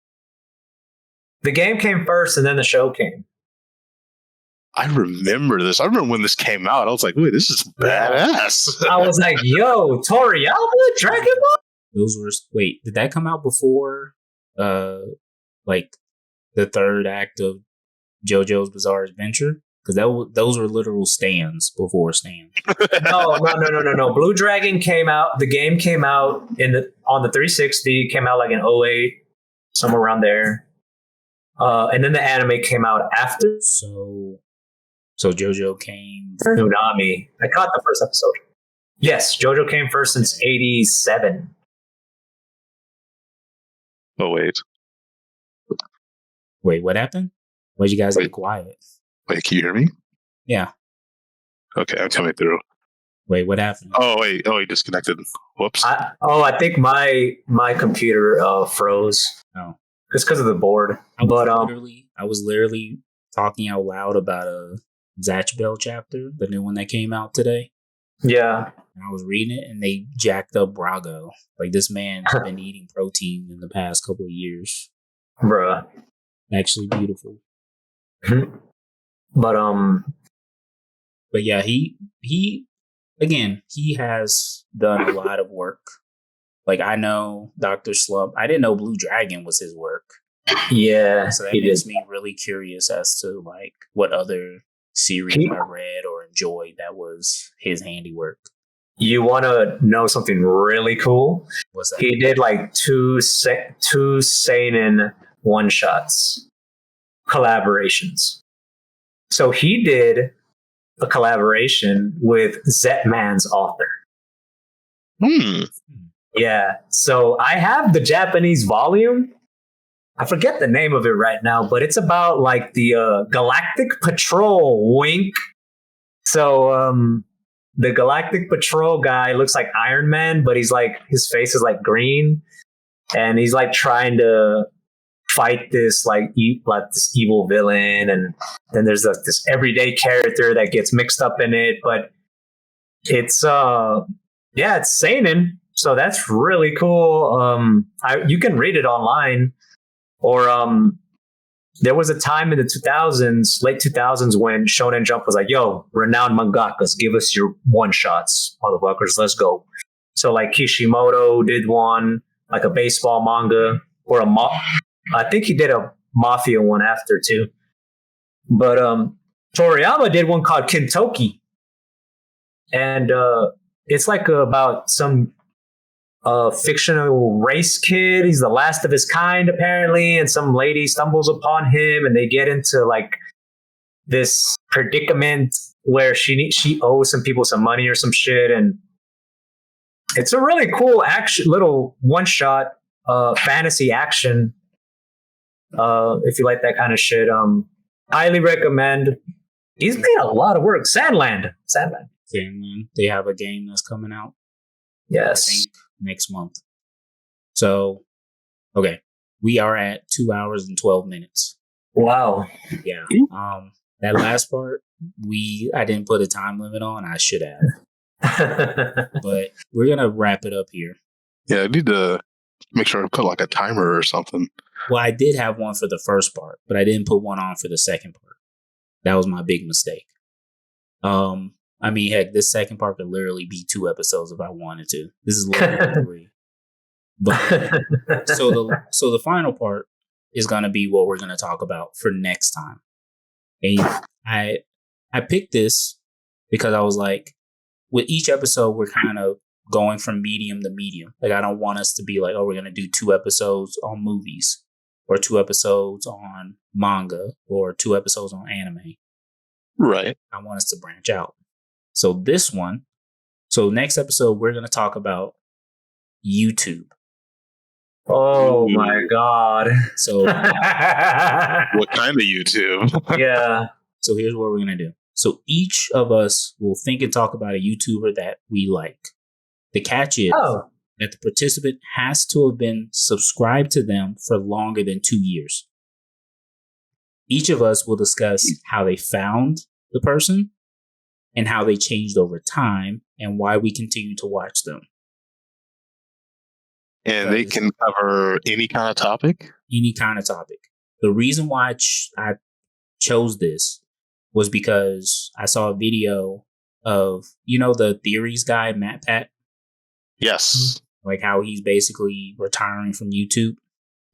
The game came first and then the show came. I remember this. I remember when this came out. I was like, wait, this is badass. I was like, yo, Toriyama, Dragon Ball? Wait, did that come out before like the third act of JoJo's Bizarre Adventure? Because those were literal stands before stands. No. Blue Dragon came out. The game came out on the 360. Came out like in 08, somewhere around there. And then the anime came out after. So JoJo came. Tsunami. I caught the first episode. Yes, JoJo came first since '87. Oh wait, what happened? Why'd you guys get quiet? Wait, can you hear me? Yeah. Okay, I'm coming through. Wait, what happened? Oh, he disconnected. Whoops. I think my computer froze. Oh, it's because of the board. I was literally talking out loud about a Zatch Bell chapter, the new one that came out today. Yeah. And I was reading it, and they jacked up Brago. Like this man has been eating protein in the past couple of years. Bruh. Actually, beautiful. But yeah, he has done a lot of work. Like I know Dr. Slump. I didn't know Blue Dragon was his work. Yeah, so that makes me really curious as to like what other series I read or enjoyed that was his handiwork. You want to know something really cool? What's that? He did like two seinen one shots collaborations. So he did a collaboration with Zetman's author. Yeah. So I have the Japanese volume. I forget the name of it right now, but it's about like the Galactic Patrol, wink. So the Galactic Patrol guy looks like Iron Man, but he's like, his face is like green. And he's like trying to fight this this evil villain, and then there's this everyday character that gets mixed up in it, but it's it's seinen, so that's really cool. You can read it online, or there was a time in the late 2000s when Shonen Jump was like, yo, renowned mangakas, give us your one shots, motherfuckers, let's go. So like Kishimoto did one, like a baseball manga, or I think he did a mafia one after too. But Toriyama did one called Kintoki. And it's like about some fictional race kid. He's the last of his kind, apparently. And some lady stumbles upon him and they get into like this predicament where she owes some people some money or some shit. And it's a really cool little one-shot fantasy action. If you like that kind of shit, highly recommend. He's made a lot of work. Sandland. They have a game that's coming out. Yes. I think next month. So, okay, we are at 2 hours and 12 minutes. Wow. Yeah. That last part, I didn't put a time limit on. I should have. But we're gonna wrap it up here. Yeah, I need to make sure I put like a timer or something. Well, I did have one for the first part, but I didn't put one on for the second part. That was my big mistake. I mean, heck, this second part could literally be 2 episodes if I wanted to. This is literally 3. But so the final part is gonna be what we're gonna talk about for next time. And I picked this because I was like, with each episode, we're kind of going from medium to medium. Like, I don't want us to be like, oh, we're going to do 2 episodes on movies or 2 episodes on manga or 2 episodes on anime. Right. I want us to branch out. So next episode, we're going to talk about YouTube. Oh my God. So what kind of YouTube? Yeah. So here's what we're going to do. So each of us will think and talk about a YouTuber that we like. The catch is that the participant has to have been subscribed to them for longer than 2 years. Each of us will discuss how they found the person and how they changed over time and why we continue to watch them. And they can cover any kind of topic? Any kind of topic. The reason why I chose this was because I saw a video of, the theories guy, Matt Pat. Yes. Like how he's basically retiring from YouTube.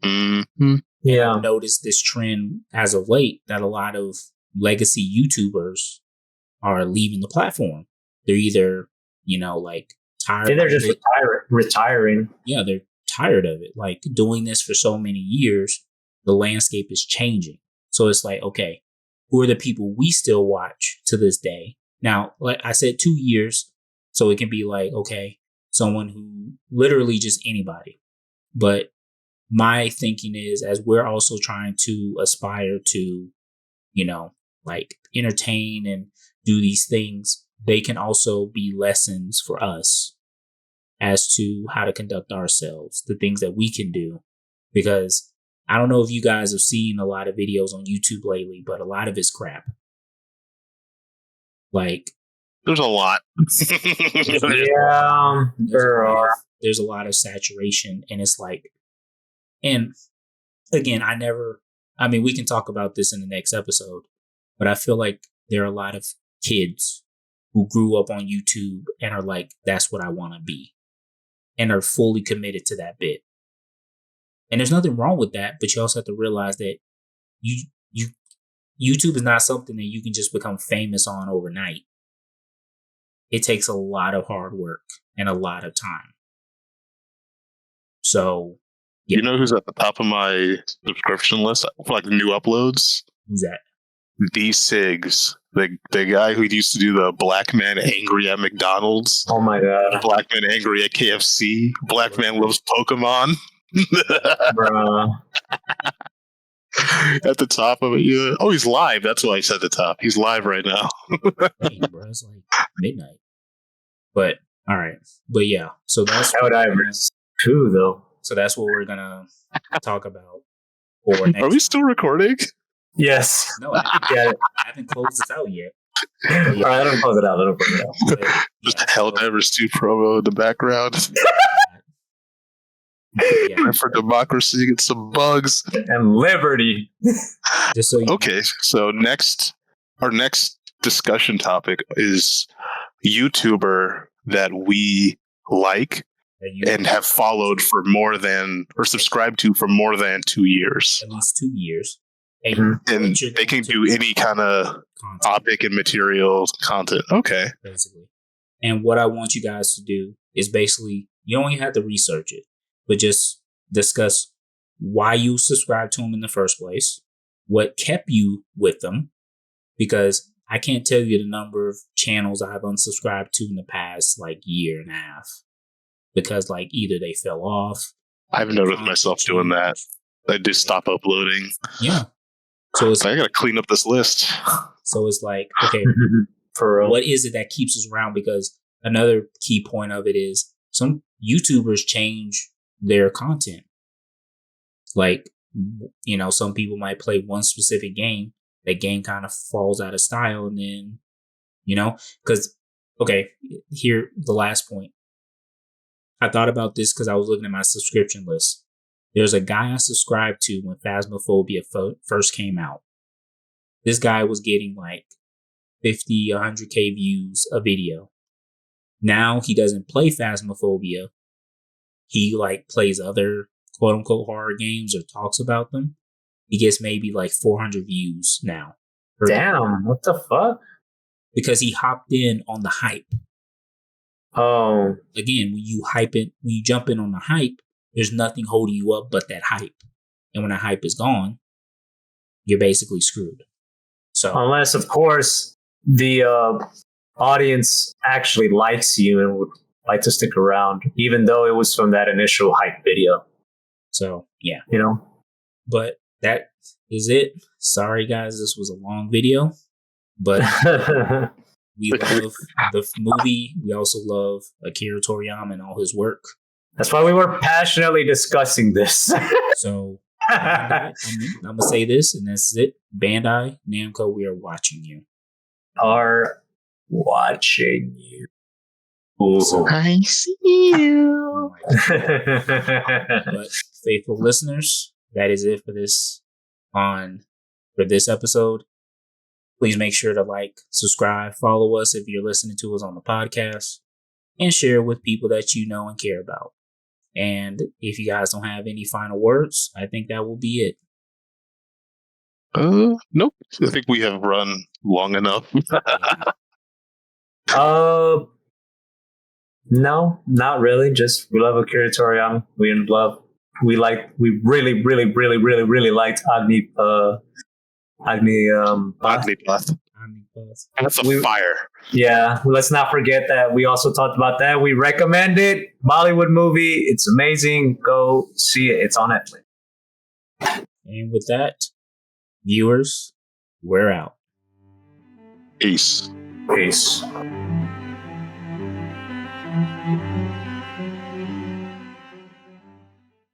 Mm-hmm. Yeah. I've noticed this trend as of late that a lot of legacy YouTubers are leaving the platform. They're either, tired. They're just retiring. Yeah, they're tired of it. Like doing this for so many years, the landscape is changing. So it's like, okay, who are the people we still watch to this day? Now, like I said, 2 years. So it can be like, okay, someone who literally just anybody. But my thinking is, as we're also trying to aspire to, entertain and do these things, they can also be lessons for us as to how to conduct ourselves, the things that we can do. Because I don't know if you guys have seen a lot of videos on YouTube lately, but a lot of it's crap. Like, there's a lot. Yeah, there's a lot of saturation, and it's like, and again, we can talk about this in the next episode, but I feel like there are a lot of kids who grew up on YouTube and are like, that's what I want to be, and are fully committed to that bit. And there's nothing wrong with that, but you also have to realize that YouTube is not something that you can just become famous on overnight. It takes a lot of hard work and a lot of time. So, yeah. You know who's at the top of my subscription list for like new uploads? Who's that? D Sigs, the guy who used to do the Black Man Angry at McDonald's. Oh my God. Black Man Angry at KFC. Black Man Loves Pokemon. Bruh. At the top of it, yeah. Oh, he's live. That's why he's at the top. He's live right now. Dang, bro, it's like midnight. But all right, but yeah. So that's too, though. So that's what we're gonna talk about. For next Are we still recording? Yes. No, I haven't closed this out yet. Yeah. All right, let me close it out. But, Just Helldivers 2 promo in the background. Yeah. For democracy and some bugs and liberty. Just so okay, so our next discussion topic is YouTuber that we like and have followed for more than, or subscribed to for more than 2 years. At least 2 years. And they can do any kind of topic and material content. Okay. Basically. And what I want you guys to do is basically, you don't even have to research it, but just discuss why you subscribed to them in the first place, what kept you with them, because I can't tell you the number of channels I've unsubscribed to in the past like year and a half, because like either they fell off. I've noticed myself doing that. I just stop uploading. Yeah. So it's I gotta clean up this list. So it's like, okay, for real. What is it that keeps us around? Because another key point of it is some YouTubers change their content. Like, some people might play one specific game. That game kind of falls out of style, and then, because, okay, here, the last point. I thought about this because I was looking at my subscription list. There's a guy I subscribed to when Phasmophobia first came out. This guy was getting like 50, 100K views a video. Now he doesn't play Phasmophobia. He like plays other quote unquote horror games or talks about them. He gets maybe like 400 views now. Damn, what the fuck? Because he hopped in on the hype. Oh. Again, when you jump in on the hype, there's nothing holding you up but that hype. And when that hype is gone, you're basically screwed. So unless, of course, the audience actually likes you and would like to stick around, even though it was from that initial hype video. So, yeah. But that is it. Sorry, guys, this was a long video. But we love the movie. We also love Akira Toriyama and all his work. That's why we were passionately discussing this. So, Bandai, I'm going to say this, and this is it. Bandai, Namco, we are watching you. Are watching you. Ooh. So, I see you. Oh but faithful listeners, that is it for this episode. Please make sure to like, subscribe, follow us if you're listening to us on the podcast, and share with people that you know and care about. And if you guys don't have any final words, I think that will be it. Nope. I think we have run long enough. No, not really. Just we love Akira Toriyama. We really, really, really, really, really liked Agni Agnipath. That's a fire. Yeah, let's not forget that we also talked about that. We recommend it. Bollywood movie. It's amazing. Go see it. It's on Netflix. And with that, viewers, we're out. Peace. Peace.